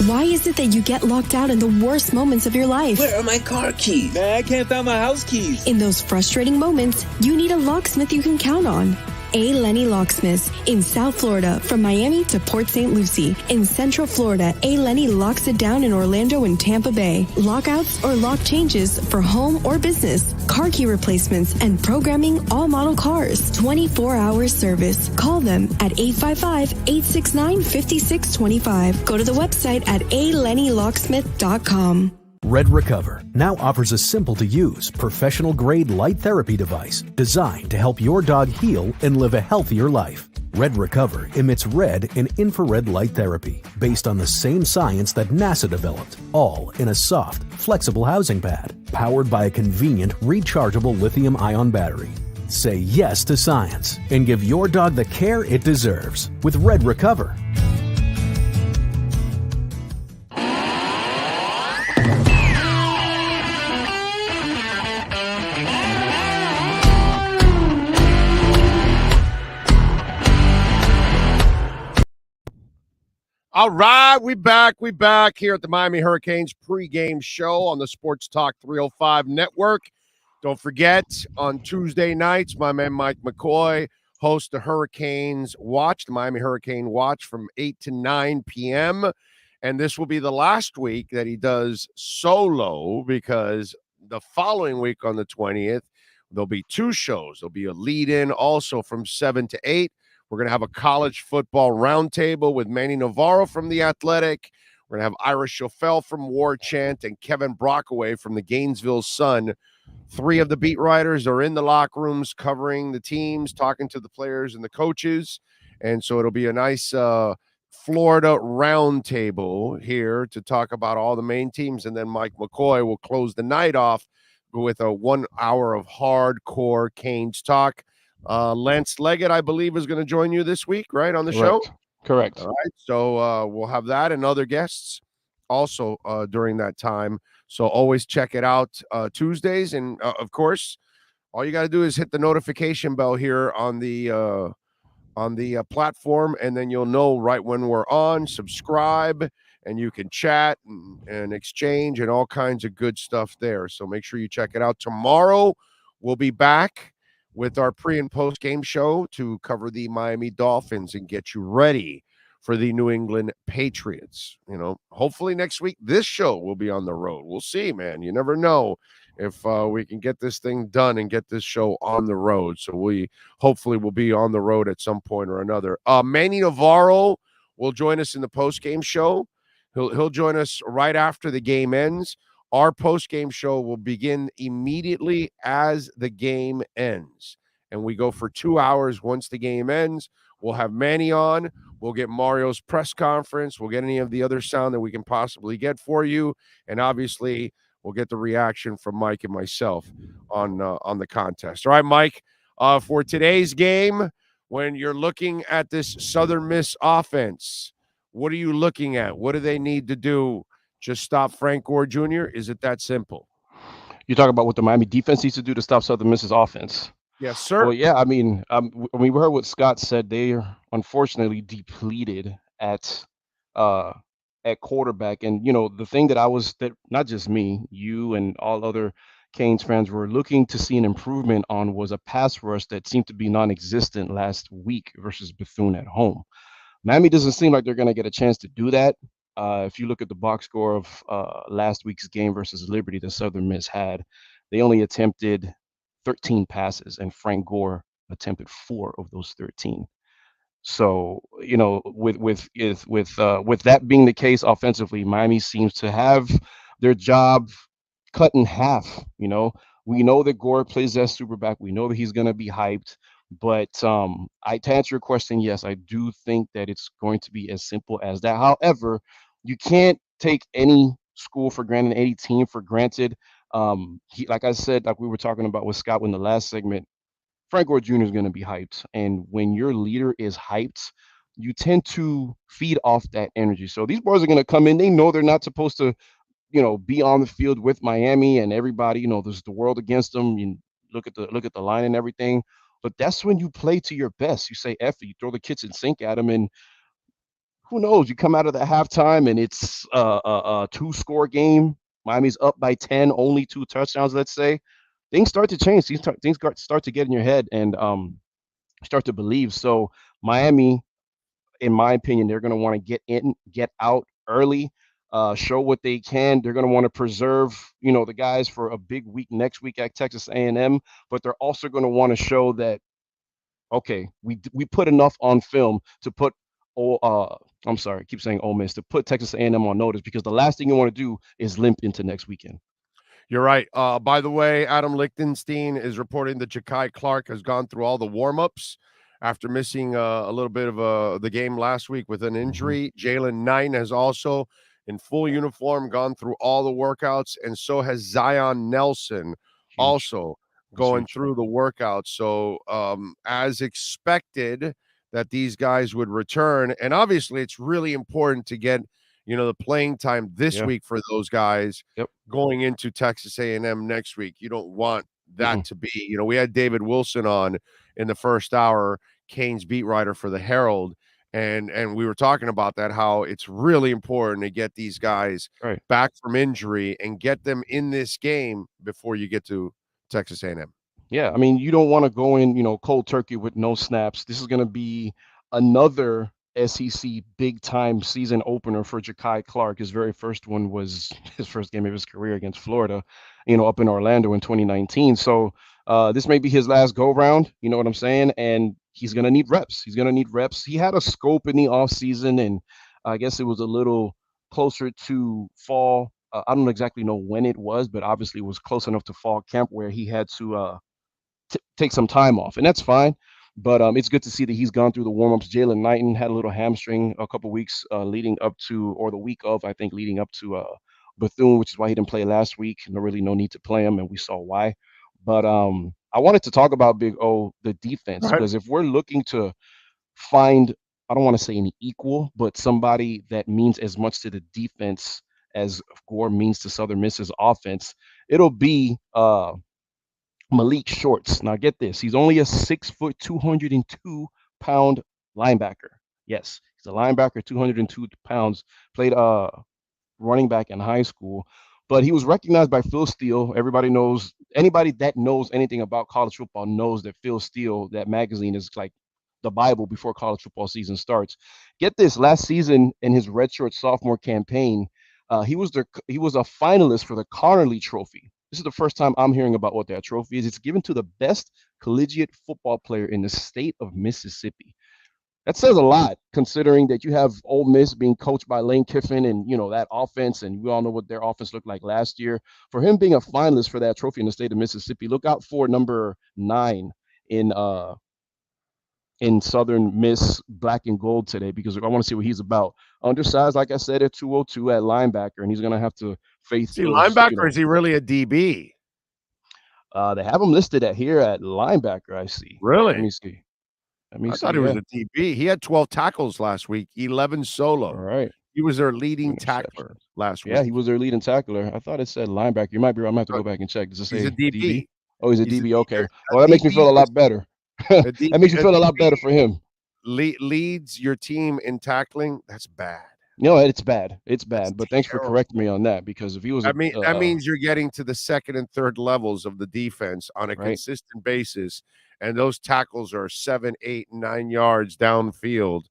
Why is it that you get locked out in the worst moments of your life? Where are my car keys? Man, I can't find my house keys. In those frustrating moments, you need a locksmith you can count on. A. Lenny Locksmiths in South Florida, from Miami to Port St. Lucie. In Central Florida, A. Lenny locks it down in Orlando and Tampa Bay. Lockouts or lock changes for home or business. Car key replacements and programming all model cars. 24-hour service. Call them at 855-869-5625. Go to the website at alennylocksmith.com. Red Recover now offers a simple-to-use, professional-grade light therapy device designed to help your dog heal and live a healthier life. Red Recover emits red and infrared light therapy based on the same science that NASA developed, all in a soft, flexible housing pad powered by a convenient, rechargeable lithium-ion battery. Say yes to science and give your dog the care it deserves with Red Recover. All right, we back here at the Miami Hurricanes pregame show on the Sports Talk 305 network. Don't forget, on Tuesday nights, my man Mike McCoy hosts the Hurricanes Watch, the Miami Hurricane Watch, from 8 to 9 p.m. And this will be the last week that he does solo, because the following week on the 20th, there'll be two shows. There'll be a lead-in also from 7 to 8. We're going to have a college football roundtable with Manny Navarro from The Athletic. We're going to have Ira Schofel from War Chant and Kevin Brockaway from the Gainesville Sun. 3 of the beat writers are in the locker rooms covering the teams, talking to the players and the coaches. And so it'll be a nice Florida roundtable here to talk about all the main teams. And then Mike McCoy will close the night off with a 1 hour of hardcore Canes talk. Lance Leggett, I believe, is going to join you this week, right, on the show? Correct. All right, so we'll have that and other guests also during that time. So always check it out Tuesdays. And, of course, all you got to do is hit the notification bell here on the platform, and then you'll know right when we're on. Subscribe, and you can chat and exchange and all kinds of good stuff there. So make sure you check it out. Tomorrow we'll be back with our pre- and post-game show to cover the Miami Dolphins and get you ready for the New England Patriots. You know, hopefully next week this show will be on the road. We'll see, man. You never know if we can get this thing done and get this show on the road. So we hopefully will be on the road at some point or another. Manny Navarro will join us in the post-game show. He'll join us right after the game ends. Our post-game show will begin immediately as the game ends. And we go for 2 hours once the game ends. We'll have Manny on. We'll get Mario's press conference. We'll get any of the other sound that we can possibly get for you. And obviously, we'll get the reaction from Mike and myself on the contest. All right, Mike, for today's game, when you're looking at this Southern Miss offense, what are you looking at? What do they need to do? Just stop Frank Gore Jr.? Is it that simple? You talk about what the Miami defense needs to do to stop Southern Miss's offense. Yes, sir. Well, yeah, I mean, we heard what Scott said. They are unfortunately depleted at quarterback. And, you know, the thing that not just me, you and all other Canes fans were looking to see an improvement on was a pass rush that seemed to be non-existent last week versus Bethune at home. Miami doesn't seem like they're going to get a chance to do that. If you look at the box score of last week's game versus Liberty that Southern Miss had, they only attempted 13 passes, and Frank Gore attempted 4 of those 13. So, you know, with that being the case offensively, Miami seems to have their job cut in half. You know, we know that Gore plays that super back. We know that he's going to be hyped. But to answer your question, yes, I do think that it's going to be as simple as that. However, you can't take any school for granted, any team for granted. Like I said, like we were talking about with Scott in the last segment, Frank Gore Jr. is going to be hyped. And when your leader is hyped, you tend to feed off that energy. So these boys are going to come in. They know they're not supposed to, be on the field with Miami and everybody. There's the world against them. You look at the line and everything. But that's when you play to your best. You say F it, you throw the kitchen sink at them, and who knows? You come out of the halftime and it's a two-score game. Miami's up by 10, only 2 touchdowns, let's say. Things start to change. Things start to get in your head and start to believe. So Miami, in my opinion, they're going to want to get out early, show what they can. They're going to want to preserve, the guys for a big week next week at Texas A&M, but they're also going to want to show that, okay, we put enough on film to put I'm sorry, I keep saying Ole Miss, to put Texas A&M on notice, because the last thing you want to do is limp into next weekend. You're right. By the way, Adam Lichtenstein is reporting that Ja'Kai Clark has gone through all the warm-ups after missing a little bit of the game last week with an injury. Jalen Knighton has also, in full uniform, gone through all the workouts, and so has Zion Nelson also going through the workouts. So as expected that these guys would return, and obviously it's really important to get the playing time this week for those guys going into Texas A&M next week. You don't want that to be, we had David Wilson on in the first hour, Kane's beat writer for the Herald, and we were talking about that, how it's really important to get these guys back from injury and get them in this game before you get to Texas A&M. Yeah, I mean, you don't want to go in, cold turkey with no snaps. This is going to be another SEC big-time season opener for Ja'Kai Clark. His very first one was his first game of his career against Florida, up in Orlando in 2019. So this may be his last go-round, you know what I'm saying? And he's going to need reps. He had a scope in the offseason, and I guess it was a little closer to fall. I don't exactly know when it was, but obviously it was close enough to fall camp where he had to take some time off, and that's fine. But it's good to see that he's gone through the warm-ups. Jalen Knighton had a little hamstring a couple weeks leading up to, or the week of, I think, leading up to Bethune, which is why he didn't play last week. No need to play him, and we saw why. But I wanted to talk about Big O, the defense, because if we're looking to find, I don't want to say an equal, but somebody that means as much to the defense as Gore means to Southern Miss's offense, it'll be Malik Shorts. Now get this, he's only a 6 foot, 202-pound linebacker. Yes, he's a linebacker, 202 pounds, played running back in high school, but he was recognized by Phil Steele. Anybody that knows anything about college football knows that Phil Steele, that magazine, is like the Bible before college football season starts. Get this, last season in his redshirt sophomore campaign, he was a finalist for the Connerly Trophy. This is the first time I'm hearing about what that trophy is. It's given to the best collegiate football player in the state of Mississippi. That says a lot, considering that you have Ole Miss being coached by Lane Kiffin and, that offense, and we all know what their offense looked like last year. For him being a finalist for that trophy in the state of Mississippi, look out for number 9 in Southern Miss black and gold today, because I want to see what he's about. Undersized, like I said, at 202 at linebacker, and he's going to have to face linebacker. Is he really a DB? They have him listed here at linebacker, I see. Really? Let me see. I thought he was a DB. He had 12 tackles last week, 11 solo. All right. He was their leading tackler last week. Yeah, he was their leading tackler. I thought it said linebacker. You might be right. I'm going to have to go back and check. Does it say he's a DB? Oh, he's a DB. Okay. Well, that makes me feel a lot better. That makes me feel a lot better for him. Leads your team in tackling. That's bad. No, it's bad. It's bad. But thanks for correcting me on that, because if he was, that means you're getting to the second and third levels of the defense on a consistent basis, and those tackles are 7, 8, 9 yards downfield,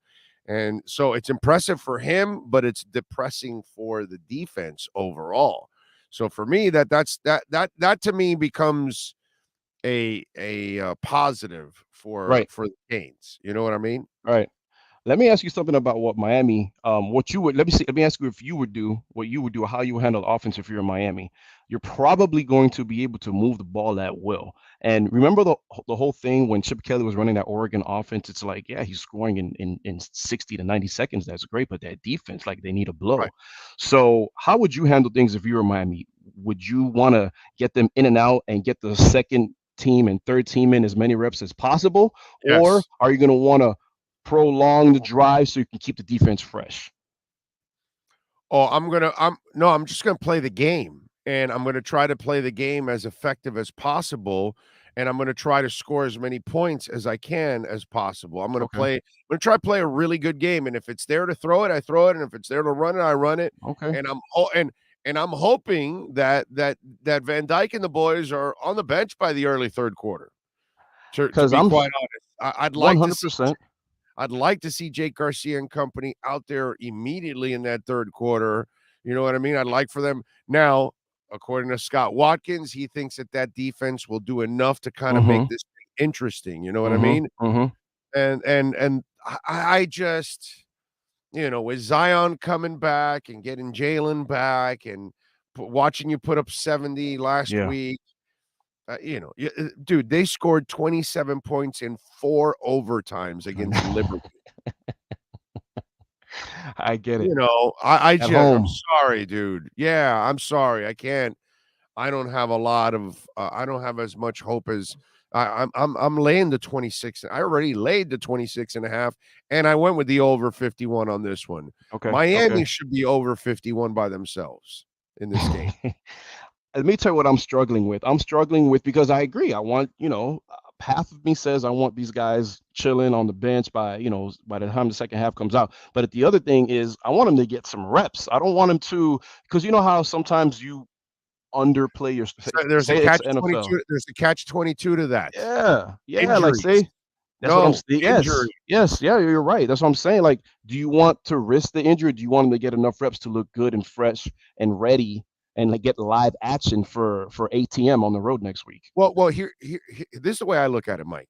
and so it's impressive for him, but it's depressing for the defense overall. So for me, that to me becomes a positive for the Canes. You know what I mean? Right. Let me ask you something about what Miami, what you would, let me ask you if you would do, what you would do, how you would handle the offense if you're in Miami. You're probably going to be able to move the ball at will. And remember the whole thing when Chip Kelly was running that Oregon offense, it's like, yeah, he's scoring in 60 to 90 seconds. That's great. But that defense, like they need a blow. Right. So how would you handle things if you were Miami? Would you want to get them in and out and get the second team and third team in as many reps as possible? Or Yes. are you going to want to prolong the drive so you can keep the defense fresh? Oh, I'm just gonna play the game, and I'm gonna try to play the game as effective as possible, and I'm gonna try to score as many points as I can as possible. Okay. I'm gonna try to play a really good game, and if it's there to throw it, I throw it, and if it's there to run it, I run it. Okay. And I'm hoping that Van Dyke and the boys are on the bench by the early third quarter. To Because be I'm quite honest, I'd like to see 100%. I'd like to see Jake Garcia and company out there immediately in that third quarter. You know what I mean? I'd like for them now. According to Scott Watkins, he thinks that defense will do enough to kind of make Mm-hmm. this thing interesting. You know what I Mm-hmm. mean? Mm-hmm. And I just, with Zion coming back and getting Jalen back and watching you put up 70 last Yeah. week. Dude, they scored 27 points in 4 overtimes against Liberty. I get it. I'm home. sorry, dude. Yeah, I'm sorry. I don't have a lot of I don't have as much hope as I'm laying the 26. I already laid the 26 and a half, and I went with the over 51 on this one. Okay. Miami Okay. should be over 51 by themselves in this game. Let me tell you what I'm struggling with. I'm struggling with because I agree. I want, half of me says I want these guys chilling on the bench by the time the second half comes out. But the other thing is I want them to get some reps. I don't want them to, because you know how sometimes you underplay your, So there's a say it's catch NFL. 22. There's a catch 22 to that. Yeah. Yeah. Like Injuries. say, that's what I'm saying. Yes. Injury. Yes. Yeah. You're right. That's what I'm saying. Like, do you want to risk the injury? Do you want them to get enough reps to look good and fresh and ready and like get live action for ATM on the road next week? Well, here, this is the way I look at it, Mike.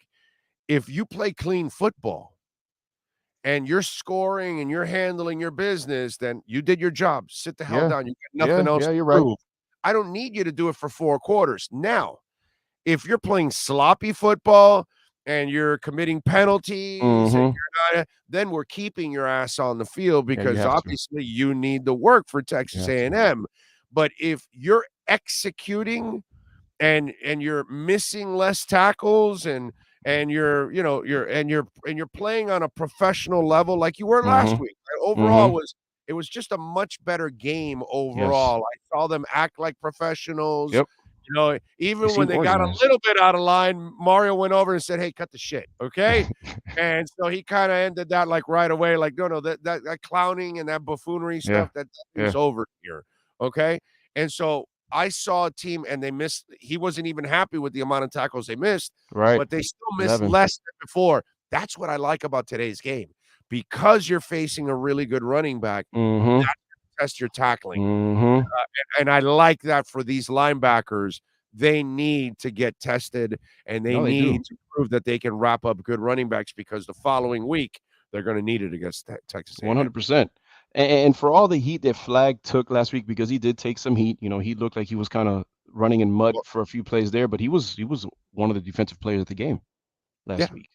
If you play clean football and you're scoring and you're handling your business, then you did your job. Sit the hell Yeah. down. You got nothing else Yeah. to You're right. prove. I don't need you to do it for 4 quarters. Now, if you're playing sloppy football and you're committing penalties and Mm-hmm. you're not, then we're keeping your ass on the field Yeah, you because have to. obviously you need the work for You Texas have to. A&M. But if you're executing and you're missing less tackles and you're playing on a professional level like you were last Mm-hmm. week. Overall Mm-hmm. it was just a much better game Yes. overall. I saw them act like professionals. Yep. They Even when seem they got a organized. little bit out of line, Mario went over and said, "Hey, cut the shit, okay?" And so he kind of ended that like right away, like, no, that clowning and that buffoonery Yeah. stuff that is Yeah. over here, okay? And so I saw a team and they missed. He wasn't even happy with the amount of tackles they missed, Right. but they still missed 11. less than before. That's what I like about today's game because you're facing a really good running back. Mm-hmm. That's test your tackling. Mm-hmm. And I like that for these linebackers. They need to get tested and they No, they do. need to prove that they can wrap up good running backs because the following week they're going to need it against Texas A&M. 100%. And for all the heat that Flag took last week, because he did take some heat, he looked like he was kind of running in mud for a few plays there, but he was one of the defensive players of the game last week.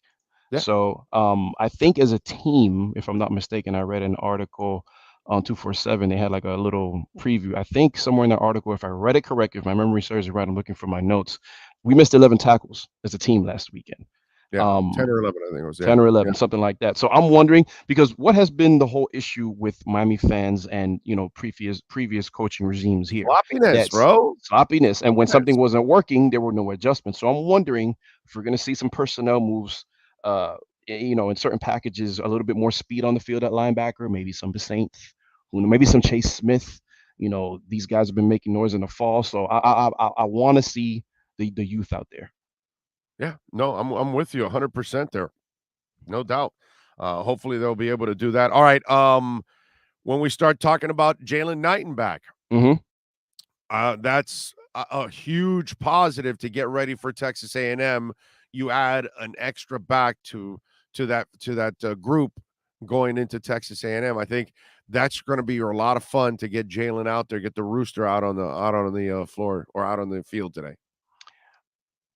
Yeah. So I think as a team, if I'm not mistaken, I read an article on 247. They had like a little preview. I think somewhere in that article, if I read it correct, if my memory serves it right, I'm looking for my notes. We missed 11 tackles as a team last weekend. Yeah, 10 or 11, I think it was. 10 or 11, something like that. So I'm wondering, because what has been the whole issue with Miami fans and, previous coaching regimes here? Sloppiness, bro. Sloppiness. And when something wasn't working, there were no adjustments. So I'm wondering if we're going to see some personnel moves, in certain packages, a little bit more speed on the field at linebacker, maybe some Saints, maybe some Chase Smith. These guys have been making noise in the fall. So I want to see the youth out there. Yeah, no, I'm with you 100% there. No doubt. Hopefully they'll be able to do that. All right. When we start talking about Jalen Knighton back, that's a huge positive to get ready for Texas A&M. You add an extra back to that group going into Texas A&M. I think that's going to be a lot of fun to get Jalen out there, get the rooster out on the floor or out on the field today.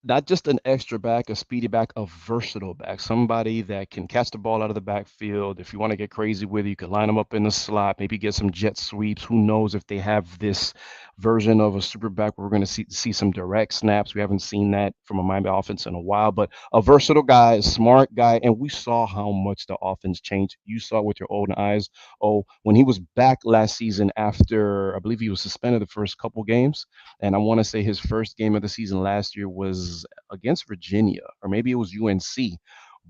Not just an extra back, a speedy back, a versatile back, somebody that can catch the ball out of the backfield. If you want to get crazy with it, you can line them up in the slot, maybe get some jet sweeps. Who knows if they have this version of a super back where we're going to see some direct snaps. We haven't seen that from a Miami offense in a while, but a versatile guy, a smart guy, and we saw how much the offense changed. You saw it with your own eyes. Oh, when he was back last season after, I believe he was suspended the first couple games, and I want to say his first game of the season last year was against Virginia, or maybe it was UNC.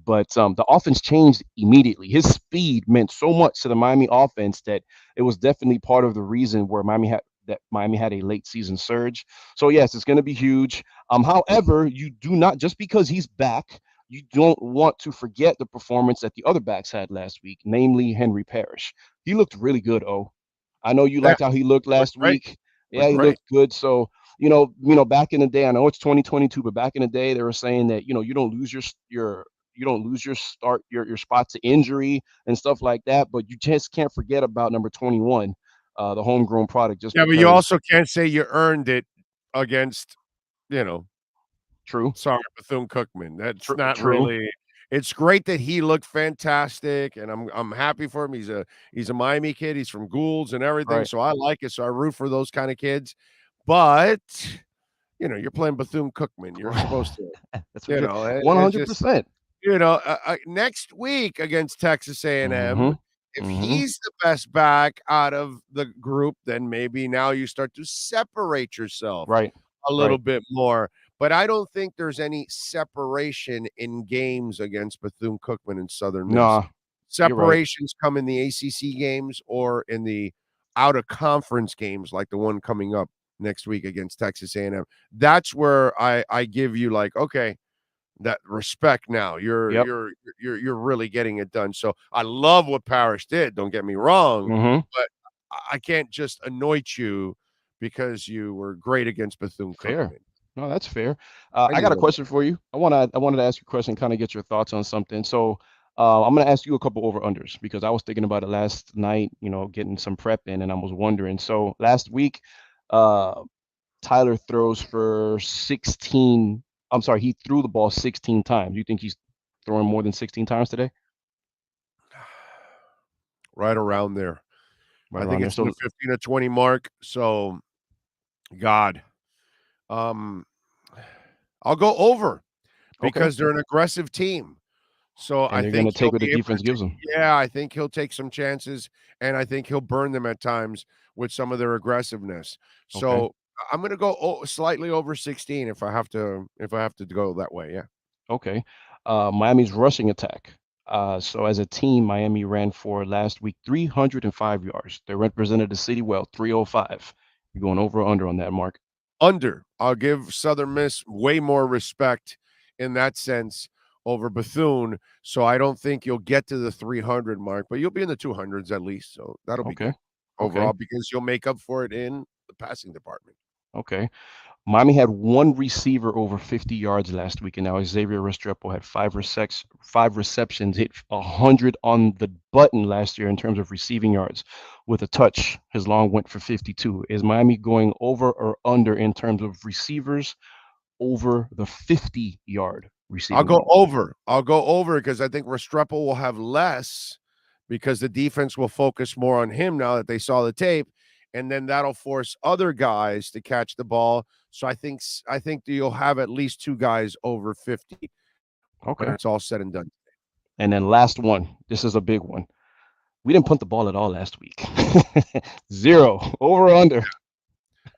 But the offense changed immediately. His speed meant so much to the Miami offense that it was definitely part of the reason where Miami had a late season surge. So yes, it's going to be huge. However, you do not, just because he's back, you don't want to forget the performance that the other backs had last week, namely Henry Parrish. He looked really good. I know you liked how he looked last week. Yeah, he looked good. So you know, back in the day, I know it's 2022, but back in the day, they were saying that, you don't lose your spot to injury and stuff like that, but you just can't forget about number 21, the homegrown product. But you also can't say you earned it against, True. Sorry, Bethune-Cookman. That's not true. really. It's great that he looked fantastic, and I'm happy for him. He's a Miami kid. He's from Goulds and everything, Right. so I like it. So I root for those kind of kids. But you're playing Bethune-Cookman. You're supposed to, That's 100%. Next week against Texas A&M, if he's the best back out of the group, then maybe now you start to separate yourself a little bit more. But I don't think there's any separation in games against Bethune-Cookman and Southern Miss. No, separations come in the ACC games or in the out-of-conference games like the one coming up next week against Texas A&M. That's where I give you okay, that respect now. You're really getting it done. So I love what Parrish did. Don't get me wrong, but I can't just anoint you because you were great against Bethune-Cookman. No, that's fair. I got a question for you. I wanted to ask you a question, kind of get your thoughts on something. So I'm going to ask you a couple over-unders because I was thinking about it last night, getting some prep in, and I was wondering. So last week, Tyler throws for 16. I'm sorry, he threw the ball 16 times. You think he's throwing more than 16 times today? Right around there. I think it's the 15 to 20 mark. So, God. I'll go over because they're an aggressive team. So I think they're going to take what the defense gives them. Yeah, I think he'll take some chances, and I think he'll burn them at times with some of their aggressiveness. So I'm going to go slightly over 16 if I have to go that way. Yeah. Okay. Miami's rushing attack. So as a team, Miami ran for last week 305 yards. They represented the city well, 305. You're going over or under on that, Mark? Under. I'll give Southern Miss way more respect in that sense over Bethune. So I don't think you'll get to the 300 mark, but you'll be in the 200s at least. So that'll be good overall because you'll make up for it in the passing department. Okay. Miami had one receiver over 50 yards last week, and now Xavier Restrepo had five receptions, hit 100 on the button last year in terms of receiving yards. With a touch, his long went for 52. Is Miami going over or under in terms of receivers over the 50-yard receiving? I'll go over. I'll go over because I think Restrepo will have less because the defense will focus more on him now that they saw the tape. And then that'll force other guys to catch the ball. So I think you'll have at least two guys over 50. Okay. When it's all said and done. And then last one. This is a big one. We didn't punt the ball at all last week. 0. Over or under?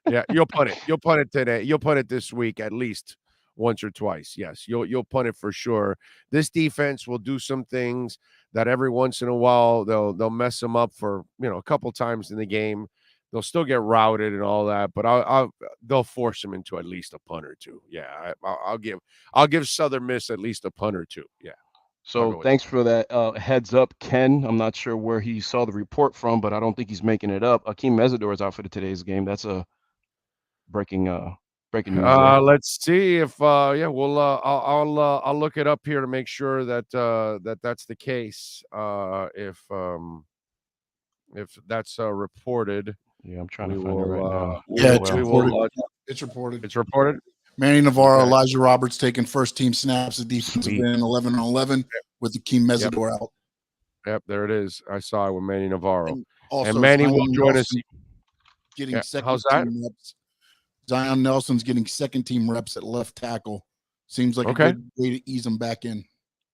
Yeah, you'll punt it. You'll punt it today. You'll punt it this week at least once or twice. Yes, you'll punt it for sure. This defense will do some things that every once in a while they'll mess them up for a couple times in the game. They'll still get routed and all that, but they'll force them into at least a punt or two. Yeah, I'll give Southern Miss at least a punt or two. Yeah. So thanks for that heads up, Ken. I'm not sure where he saw the report from, but I don't think he's making it up. Akeem Mesidor is out for today's game. That's a breaking Breaking news there. Let's see if I'll look it up here to make sure that that's the case. If that's reported. Yeah, I'm trying to find it right now. It's reported. It's reported. Manny Navarro, Elijah Roberts taking first team snaps at defensive end, 11-on-11 with Akeem Mesidor out. Yep, there it is. I saw it with Manny Navarro. And Manny will join us. Getting second team reps. Zion Nelson's getting second team reps at left tackle. Seems like a good way to ease him back in.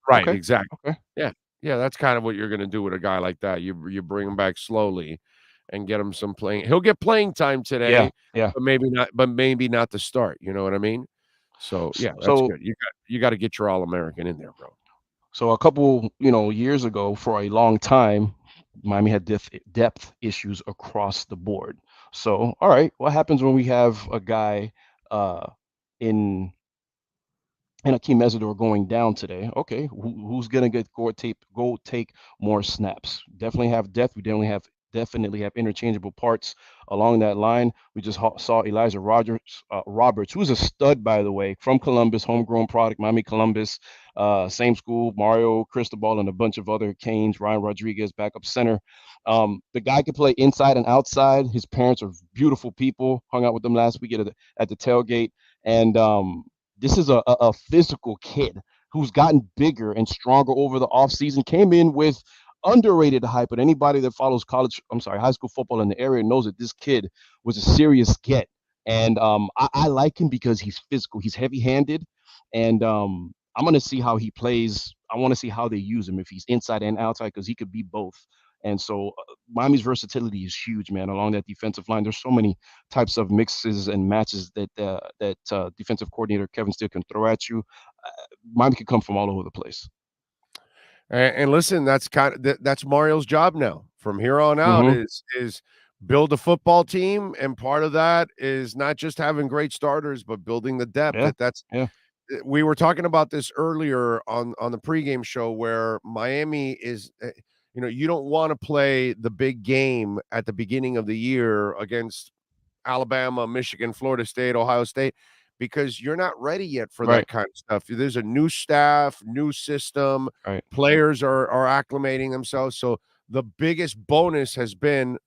Right, exactly. Okay. Yeah, that's kind of what you're going to do with a guy like that. You bring him back slowly and get him some playing. He'll get playing time today. Yeah. But maybe not to start. You know what I mean? So yeah, that's good. You got to get your All-American in there, bro. So a couple, years ago, for a long time, Miami had depth issues across the board. So, all right, what happens when we have a guy in Akeem Mesidor going down today? Okay, who's gonna get go take more snaps? Definitely have depth. We definitely have interchangeable parts along that line. We just saw Elijah Roberts, who's a stud, by the way, from Columbus, homegrown product, Miami Columbus, same school, Mario Cristobal and a bunch of other Canes, Ryan Rodriguez, backup center. The guy can play inside and outside. His parents are beautiful people. Hung out with them last week at the tailgate. And this is a physical kid who's gotten bigger and stronger over the offseason, came in with underrated hype, but anybody that follows high school football in the area knows that this kid was a serious get. And I like him because he's physical, he's heavy-handed, and I'm going to see how he plays. I want to see how they use him, if he's inside and outside, because he could be both. And so Miami's versatility is huge, man, along that defensive line. There's so many types of mixes and matches that defensive coordinator Kevin Steele can throw at you. Miami can come from all over the place. And listen, that's Mario's job now. From here on out is build a football team, and part of that is not just having great starters, but building the depth. We were talking about this earlier on the pregame show, where Miami is, you don't want to play the big game at the beginning of the year against Alabama, Michigan, Florida State, Ohio State, because you're not ready yet for that kind of stuff. There's a new staff, new system. Players are acclimating themselves. So the biggest bonus has been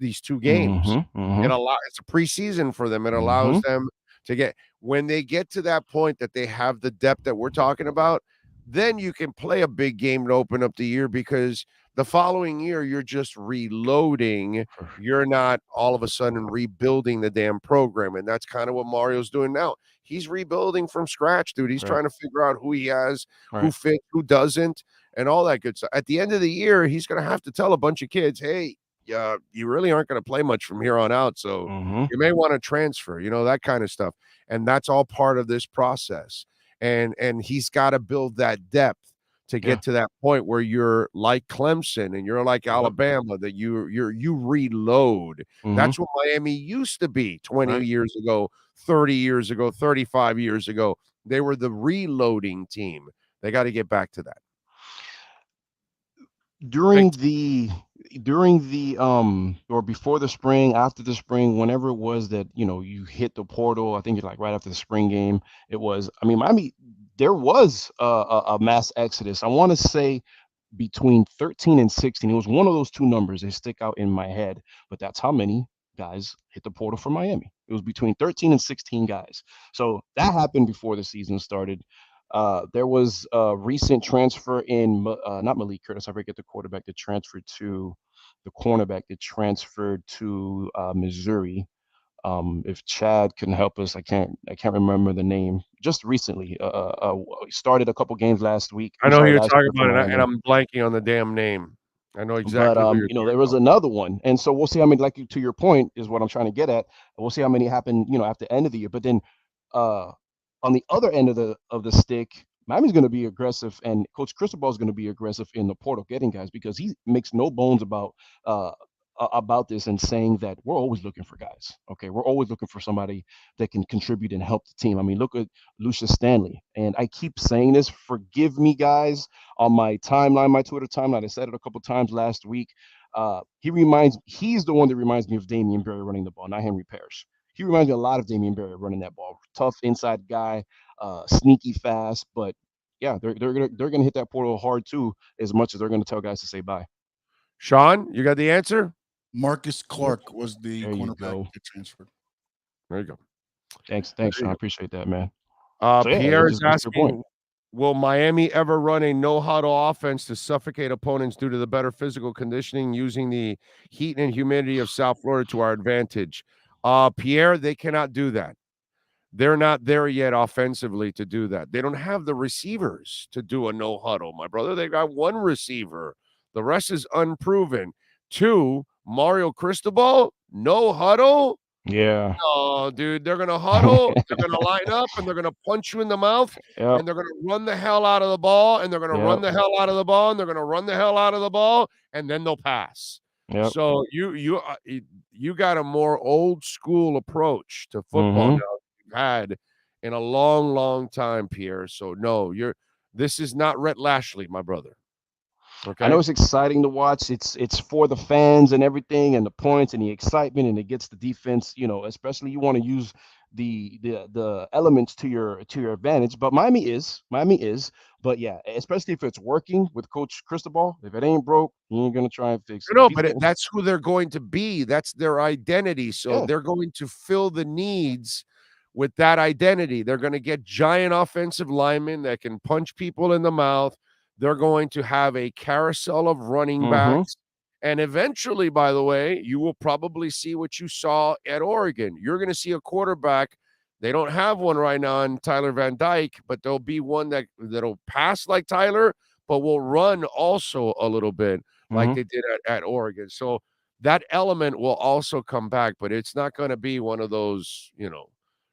these two games. It's a preseason for them. It allows them to get, when they get to that point that they have the depth that we're talking about, then you can play a big game to open up the year, because the following year you're just reloading. You're not all of a sudden rebuilding the damn program. And that's kind of what Mario's doing now. He's rebuilding from scratch, dude. He's trying to figure out who he has, who fits, who doesn't, and all that good stuff. At the end of the year, he's going to have to tell a bunch of kids, hey, you really aren't going to play much from here on out. So you may want to transfer, that kind of stuff. And that's all part of this process. And he's got to build that depth to get to that point where you're like Clemson and you're like Alabama, that you reload. That's what Miami used to be 20 years ago, 30 years ago, 35 years ago. They were the reloading team. They got to get back to that. During the or before the spring, after the spring, whenever it was that you hit the portal, I think like right after the spring game, Miami, there was a mass exodus. I want to say between 13 and 16. It was one of those two numbers. They stick out in my head, but that's how many guys hit the portal for Miami. It was between 13 and 16 guys. So that happened before the season started. There was a recent transfer in, not Malik Curtis, I forget the quarterback that transferred to the cornerback that transferred to Missouri. If Chad can help us, I can't remember the name. Just recently, started a couple games last week. I know who you're talking about, and I'm blanking on the damn name. I know exactly. But there was another one, and so we'll see how many. Like to your point, is what I'm trying to get at. We'll see how many happen, after the end of the year. But then, on the other end of the stick, Miami's going to be aggressive, and Coach Cristobal is going to be aggressive in the portal getting guys, because he makes no bones about this and saying that we're always looking for guys. Okay, we're always looking for somebody that can contribute and help the team. Look at Lucius Stanley, and I keep saying this. Forgive me, guys, on my timeline, my Twitter timeline. I said it a couple times last week. He's the one that reminds me of Damian Berry running the ball, not Henry Parrish. He reminds me a lot of Damian Barry running that ball. Tough inside guy, sneaky fast, but yeah, they're gonna hit that portal hard too, as much as they're gonna tell guys to say bye. Sean, you got the answer? Marcus Clark was the There you cornerback go. that transferred. There you go. Thanks, Sean. I appreciate that, man. Pierre is that's your point. asking, will Miami ever run a no-huddle offense to suffocate opponents due to the better physical conditioning using the heat and humidity of South Florida to our advantage? Pierre, they cannot do that. They're not there yet offensively to do that. They don't have the receivers to do a no-huddle, my brother. They got one receiver. The rest is unproven. 2, Mario Cristobal, no huddle. Yeah. Oh, dude, they're going to huddle, they're going to line up, and they're going to punch you in the mouth, Yep. and they're going to run the hell out of the ball, and they're going to run the hell out of the ball, and they're going to run the hell out of the ball, and then they'll pass. Yep. So you got a more old school approach to football now than you've had in a long, long time, Pierre. So no, this is not Rhett Lashley, my brother. Okay. I know it's exciting to watch. It's for the fans and everything, and the points and the excitement, and it gets the defense. Especially you want to use the elements to your advantage. But Miami is. But yeah, especially if it's working with Coach Cristobal. If it ain't broke, he ain't gonna try and fix it. No, but that's who they're going to be. That's their identity. So Yeah. they're going to fill the needs with that identity. They're going to get giant offensive linemen that can punch people in the mouth. They're going to have a carousel of running backs. And eventually, by the way, you will probably see what you saw at Oregon. You're going to see a quarterback. They don't have one right now in Tyler Van Dyke, but there'll be one that'll pass like Tyler, but will run also a little bit like they did at Oregon. So that element will also come back, but it's not going to be one of those,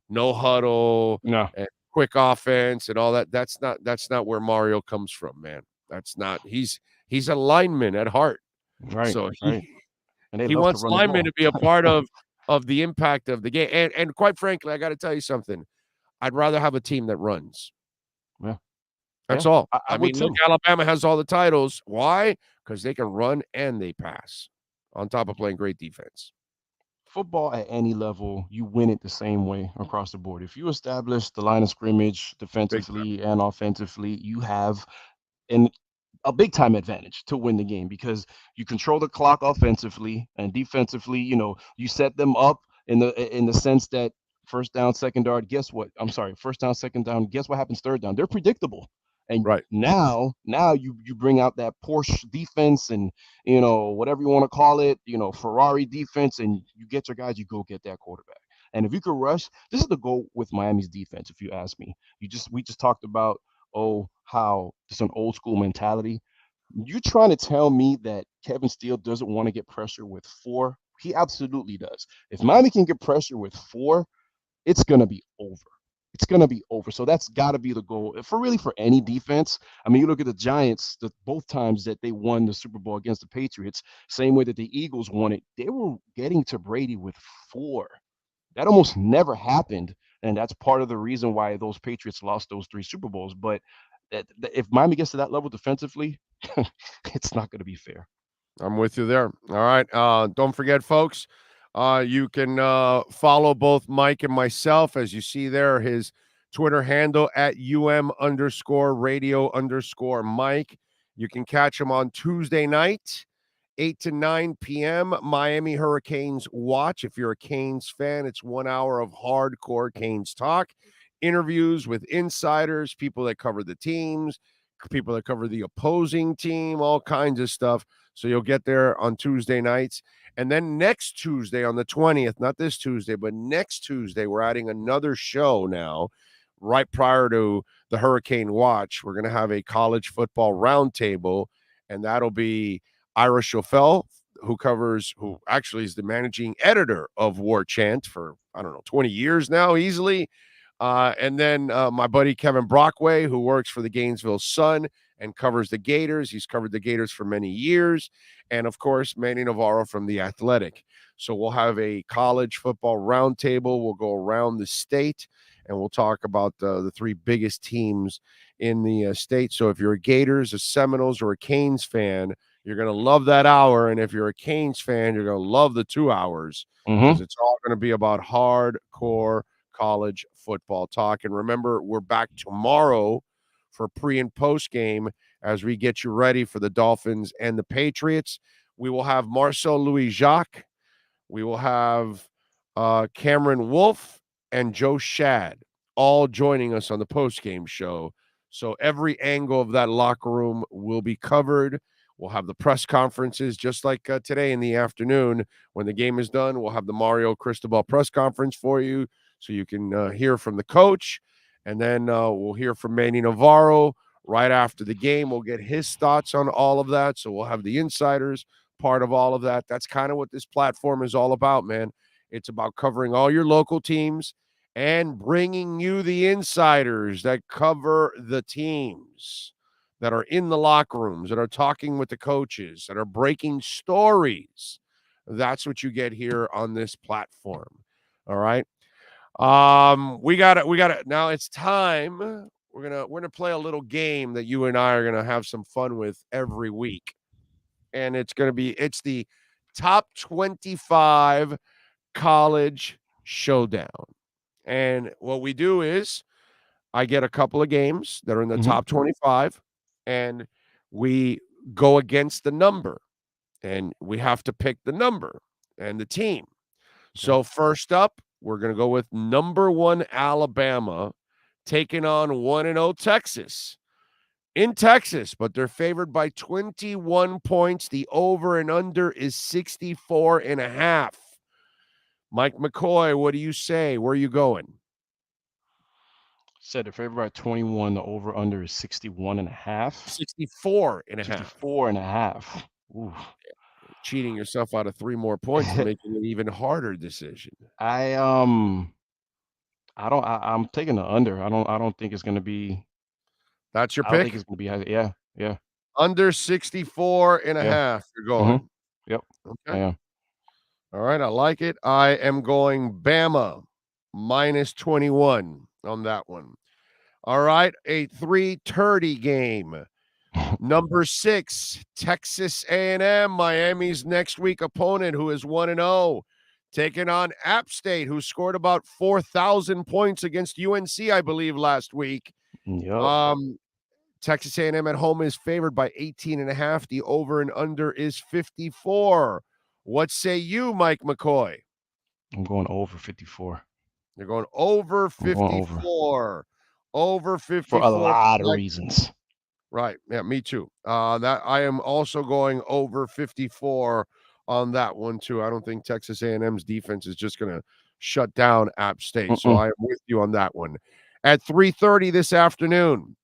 no huddle and quick offense and all that. That's not where Mario comes from, man. That's not. He's a lineman at heart. Right. So he wants linemen to be a part of the impact of the game. And quite frankly, I got to tell you something. I'd rather have a team that runs. Yeah. That's all. I mean, would too. look, Alabama has all the titles. Why? Because they can run and they pass on top of playing great defense. Football at any level, you win it the same way across the board. If you establish the line of scrimmage defensively and offensively, you have a big time advantage to win the game because you control the clock offensively and defensively. You set them up in the sense that first down, second down. First down, second down. Guess what happens third down? They're predictable. And now you bring out that Porsche defense and, whatever you want to call it, Ferrari defense, and you get your guys, you go get that quarterback. And if you could rush, this is the goal with Miami's defense, if you ask me. We just talked about, how it's an old school mentality. You trying to tell me that Kevin Steele doesn't want to get pressure with 4? He absolutely does. If Miami can get pressure with 4, it's going to be over. It's going to be over. So that's got to be the goal for any defense. I mean, you look at the Giants, both times that they won the Super Bowl against the Patriots, same way that the Eagles won it, they were getting to Brady with 4. That almost never happened, and that's part of the reason why those Patriots lost those 3 Super Bowls. But if Miami gets to that level defensively, it's not going to be fair. I'm with you there. All right. Don't forget, folks, you can follow both Mike and myself, as you see there, his Twitter handle at @UM_radio_Mike. You can catch him on Tuesday night, 8 to 9 p.m. Miami Hurricanes Watch. If you're a Canes fan, it's 1 hour of hardcore Canes talk, interviews with insiders, people that cover the teams, people that cover the opposing team, all kinds of stuff. So you'll get there on Tuesday nights. And then next Tuesday on the 20th, not this Tuesday, but next Tuesday, we're adding another show now, right prior to the Hurricane Watch. We're going to have a college football roundtable, and that'll be Ira Schofel, who actually is the managing editor of War Chant for, 20 years now, easily. And then my buddy Kevin Brockway, who works for the Gainesville Sun and covers the Gators. He's covered the Gators for many years. And, of course, Manny Navarro from The Athletic. So we'll have a college football roundtable. We'll go around the state, and we'll talk about the 3 biggest teams in the state. So if you're a Gators, a Seminoles, or a Canes fan, You're going to love that hour. And if you're a Canes fan, you're going to love the 2 hours because it's all going to be about hardcore college football talk. And remember, we're back tomorrow for pre and post game as we get you ready for the Dolphins and the Patriots. We will have Marcel Louis-Jacques. We will have Cameron Wolf and Joe Shad all joining us on the post game show. So every angle of that locker room will be covered. We'll have the press conferences just like today in the afternoon. When the game is done, we'll have the Mario Cristobal press conference for you so you can hear from the coach. And then we'll hear from Manny Navarro right after the game. We'll get his thoughts on all of that. So we'll have the insiders part of all of that. That's kind of what this platform is all about, man. It's about covering all your local teams and bringing you the insiders that cover the teams, that are in the locker rooms, that are talking with the coaches, that are breaking stories. That's what you get here on this platform. All right. We got it. Now it's time. We're gonna play a little game that you and I are gonna have some fun with every week. And it's the top 25 college showdown. And what we do is I get a couple of games that are in the top 25, and we go against the number, and we have to pick the number and the team. So first up, we're going to go with number 1 Alabama taking on 1-0 Texas. In Texas, but they're favored by 21 points. The over and under is 64.5. Mike McCoy, what do you say? Where are you going? Said they're favored by 21. The over under is 61.5. 64.5. 64.5. Ooh. Cheating yourself out of 3 more points and making an even harder decision. I'm taking the under. I don't think it's going to be. That's your I pick? don't think it's going to be high. Yeah. Under 64.5. You're going. Yep. Okay. I am. All right. I like it. I am going Bama minus 21 on that one. All right. A 3:30 game. Number 6, Texas A&M, Miami's next week opponent, who is 1-0, taking on App State, who scored about 4,000 points against UNC, I believe, last week. Yep. Texas A&M at home is favored by 18.5. The over and under is 54. What say you, Mike McCoy? I'm going over 54. You're going over 54. Over 54. For a lot of reasons. Right. Yeah, me too. That I am also going over 54 on that one too. I don't think Texas A&M's defense is just going to shut down App State. So I am with you on that one. At 3:30 this afternoon,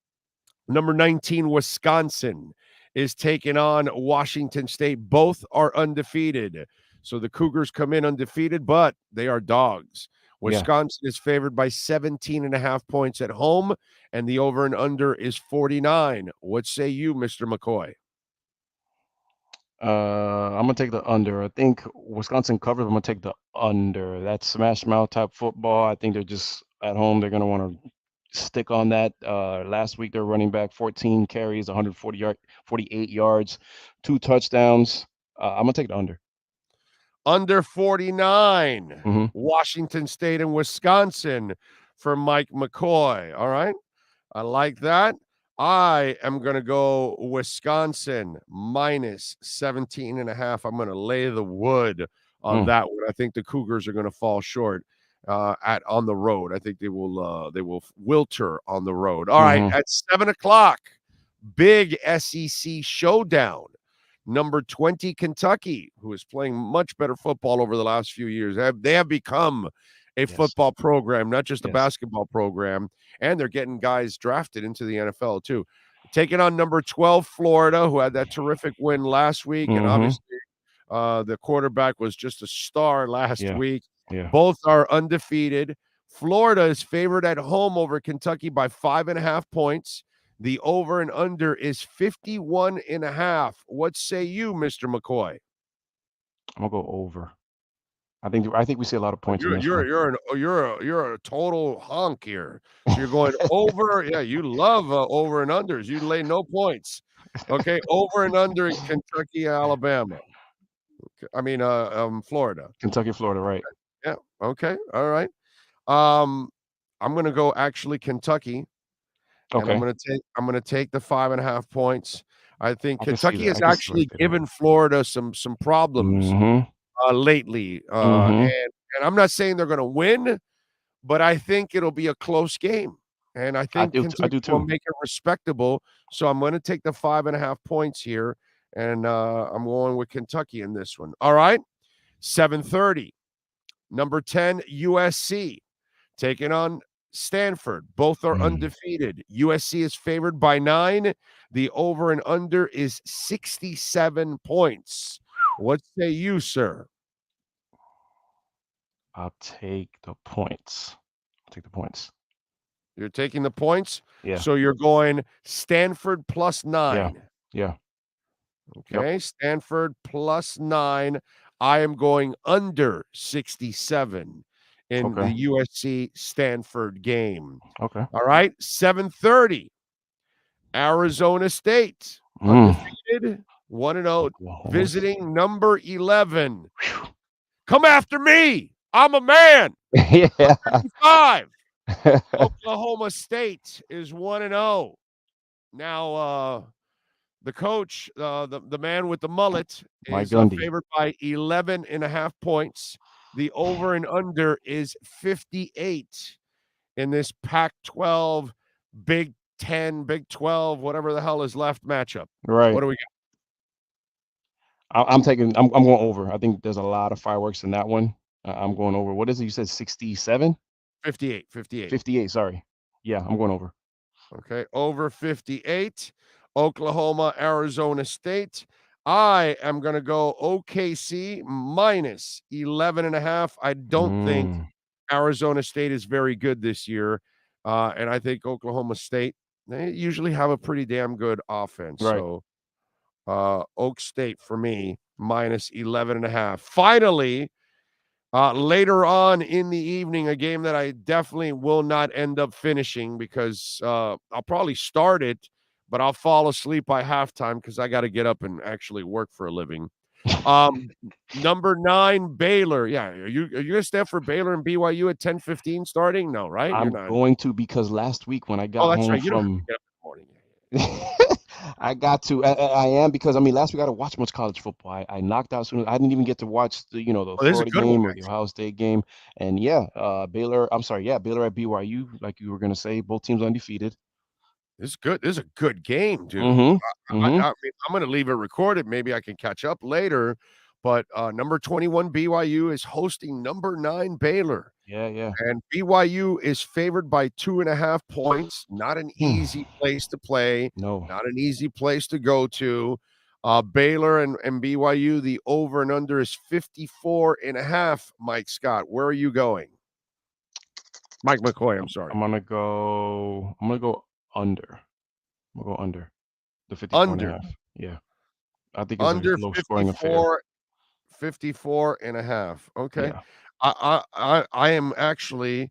number 19 Wisconsin is taking on Washington State. Both are undefeated. So the Cougars come in undefeated, but they are dogs. Wisconsin is favored by 17.5 points at home, and the over and under is 49. What say you, Mr. McCoy? I'm going to take the under. I think Wisconsin covers. I'm going to take the under. That's smash mouth type football. I think they're just at home. They're going to want to stick on that. Last week, their running back, 14 carries, 48 yards, 2 touchdowns. I'm going to take the under. Under 49, Washington State and Wisconsin for Mike McCoy. All right. I like that. I am going to go Wisconsin minus 17.5. I'm going to lay the wood on that one. I think the Cougars are going to fall short on the road. I think they will wilter on the road. All right. At 7:00, big SEC showdown. Number 20, Kentucky, who is playing much better football over the last few years. They have become a football program, not just a basketball program, and they're getting guys drafted into the NFL too. Taking on number 12, Florida, who had that terrific win last week, and obviously the quarterback was just a star last week. Both are undefeated. Florida is favored at home over Kentucky by 5.5 points. The over and under is 51.5. What say you, Mr. McCoy? I'm gonna go over. I think we see a lot of points. You're a total honk here. So you're going over. Yeah, you love over and unders. You lay no points. Okay, over and under in Kentucky, Alabama. Florida. Kentucky, Florida, right? Yeah. Okay. All right. I'm gonna go actually Kentucky, and Okay. I'm gonna take the 5.5 points. I think I can see Kentucky that. has I can see where actually they given Florida some problems lately, and I'm not saying they're gonna win, but I think it'll be a close game, and I think I Kentucky do will too. make it respectable. So I'm going to take the 5.5 points here, and I'm going with Kentucky in this one. All right, 7:30. Number 10 USC taking on Stanford. Both are undefeated. USC is favored by 9. The over and under is 67 points. What say you, sir? I'll take the points. You're taking the points? Yeah. So you're going Stanford plus 9. Yeah. Okay, yep. Stanford plus 9. I am going under 67 in the USC Stanford game. Okay. All right, 7:30. Arizona State undefeated, 1-0, visiting number 11. Come after me. I'm a man. Yeah. 55. Oklahoma State is 1-0. Now, the coach, the man with the mullet, is favored by 11.5 points. The over and under is 58 in this Pac-12, Big 10, Big 12, whatever the hell is left matchup. Right. What do we got? I'm going over. I think there's a lot of fireworks in that one. I'm going over. What is it? You said 67? 58. 58, sorry. Yeah, I'm going over. Okay, over 58. Oklahoma, Arizona State. I am going to go OKC minus 11.5. I don't think Arizona State is very good this year. And I think Oklahoma State, they usually have a pretty damn good offense. Right. So Oak State for me, minus 11.5. Finally, later on in the evening, a game that I definitely will not end up finishing because I'll probably start it, but I'll fall asleep by halftime because I got to get up and actually work for a living. Number 9, Baylor. Yeah, are you gonna stand for Baylor and BYU at 10:15 starting? No, right? I'm going to, because last week when I got home right. You don't from have to get up in the morning. I got to. I am, because last week I didn't watch much college football. I knocked out soon. I didn't even get to watch the Florida game or the Ohio State game. And Baylor. I'm sorry. Yeah, Baylor at BYU, like you were gonna say. Both teams undefeated. This is good. This is a good game, dude. I mean, I'm going to leave it recorded. Maybe I can catch up later. But number 21 BYU is hosting number 9 Baylor. Yeah. And BYU is favored by 2.5 points. Not an easy place to play. No. Not an easy place to go to. Baylor and BYU, the over and under is 54.5. Mike Scott, where are you going? Mike McCoy, I'm sorry. I'm gonna go under. I'm gonna go under the 54.5. Yeah. I think it's under a low scoring affair. 54.5. Okay. Yeah. I am actually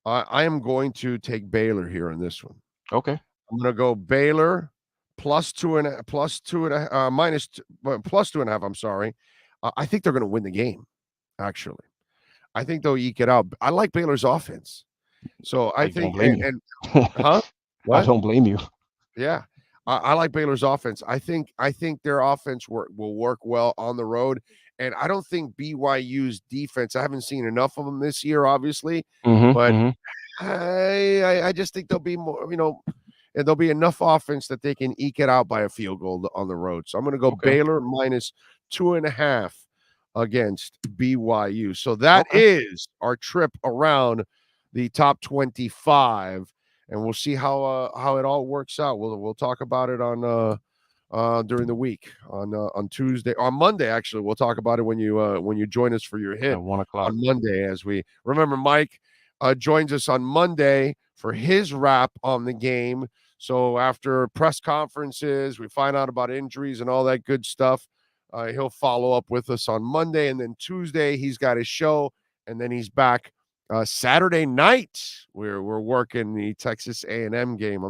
I am going to take Baylor here in this one. Okay. I'm going to go Baylor plus 2.5 minus plus 2.5. I'm sorry. I think they're going to win the game. Actually, I think they'll eke it out. I like Baylor's offense, so I think. Huh? What? I don't blame you. Yeah. I like Baylor's offense. I think their offense will work well on the road. And I don't think BYU's defense, I haven't seen enough of them this year, obviously, but I just think there'll be more, and there'll be enough offense that they can eke it out by a field goal on the road. So I'm going to go Baylor minus 2.5 against BYU. So that is our trip around the top 25. And we'll see how it all works out. We'll talk about it on during the week on Tuesday, on Monday. Actually, we'll talk about it when you join us for your hit at 1 o'clock on Monday. As we remember, Mike joins us on Monday for his wrap on the game. So after press conferences, we find out about injuries and all that good stuff. He'll follow up with us on Monday, and then Tuesday he's got his show, and then he's back. Saturday night, we're working the Texas A&M game.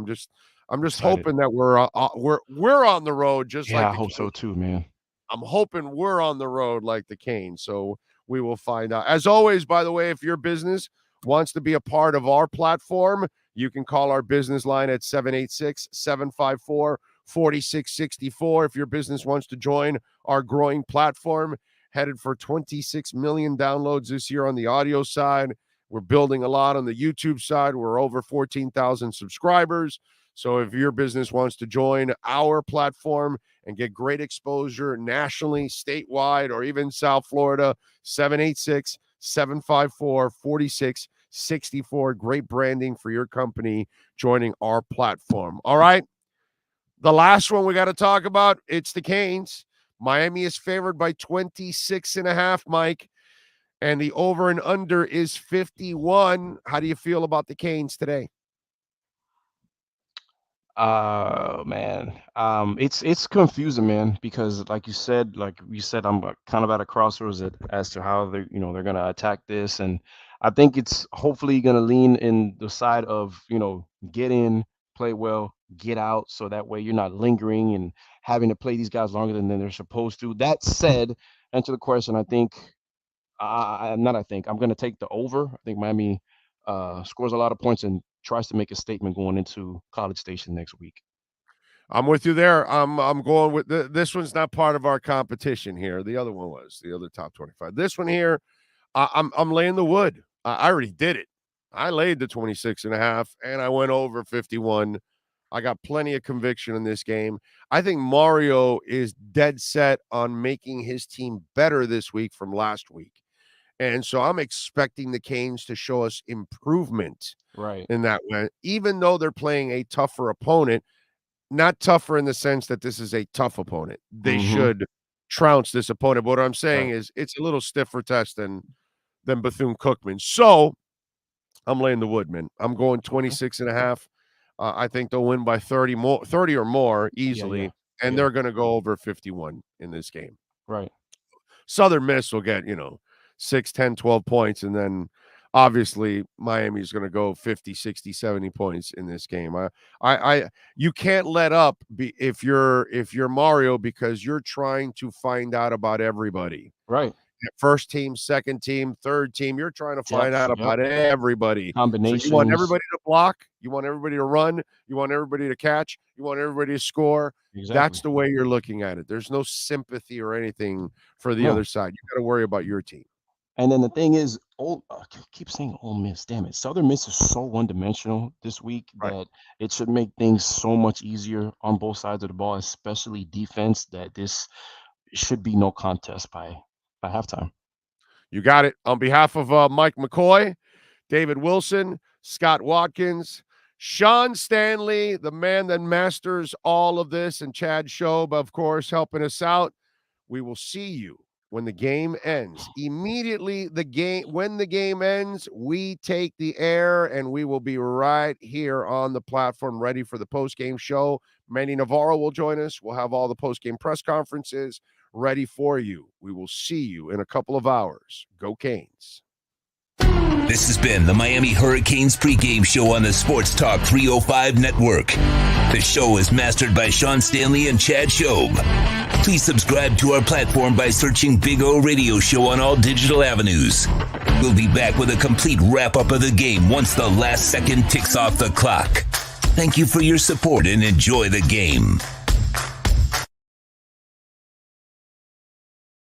I'm just hoping that we're on the road. Just like I hope so too, man. I'm hoping we're on the road like the Canes. So we will find out. As always, by the way, if your business wants to be a part of our platform, you can call our business line at 786-754-4664. If your business wants to join our growing platform, headed for 26 million downloads this year on the audio side. We're building a lot on the YouTube side. We're over 14,000 subscribers. So if your business wants to join our platform and get great exposure nationally, statewide, or even South Florida, 786-754-4664. Great branding for your company joining our platform. All right. The last one we got to talk about, it's the Canes. Miami is favored by 26.5, Mike, and the over and under is 51. How do you feel about the Canes today? Man, it's confusing, man, because like you said, I'm kind of at a crossroads as to how they're going to attack this. And I think it's hopefully going to lean in the side of, get in, play well, get out. So that way you're not lingering and having to play these guys longer than they're supposed to. That said, answer the question, I think, I'm going to take the over. I think Miami scores a lot of points and tries to make a statement going into College Station next week. I'm with you there. I'm going with this one's not part of our competition here. The other one was the other top 25. This one here, I'm laying the wood. I already did it. I laid the 26.5 and I went over 51. I got plenty of conviction in this game. I think Mario is dead set on making his team better this week from last week. And so I'm expecting the Canes to show us improvement in that way, even though they're playing a tougher opponent, not tougher in the sense that this is a tough opponent. They should trounce this opponent. But what I'm saying is it's a little stiffer test than Bethune-Cookman. So I'm laying the wood, man. I'm going 26.5. I think they'll win by 30 or more easily, and they're going to go over 51 in this game. Right. Southern Miss will get, 6, 10, 12 points, and then obviously Miami's going to go 50, 60, 70 points in this game. You can't let up if you're Mario, because you're trying to find out about everybody. Right. First team, second team, third team. You're trying to find out about everybody. Combinations. So you want everybody to block. You want everybody to run. You want everybody to catch. You want everybody to score. Exactly. That's the way you're looking at it. There's no sympathy or anything for the other side. You got to worry about your team. And then the thing is, I keep saying Ole Miss. Damn it. Southern Miss is so one-dimensional this week that it should make things so much easier on both sides of the ball, especially defense, that this should be no contest by halftime. You got it. On behalf of Mike McCoy, David Wilson, Scott Watkins, Sean Stanley, the man that masters all of this, and Chad Shobe, of course, helping us out. We will see you when the game ends. Immediately when the game ends, we take the air, and we will be right here on the platform ready for the post-game show. Manny Navarro will join us. We'll have all the post-game press conferences ready for you. We will see you in a couple of hours. Go Canes. This has been the Miami Hurricanes pregame show on the Sports Talk 305 network. The show is mastered by Sean Stanley and Chad Shobe. Please subscribe to our platform by searching Big O Radio Show on all digital avenues. We'll be back with a complete wrap-up of the game once the last second ticks off the clock. Thank you for your support and enjoy the game.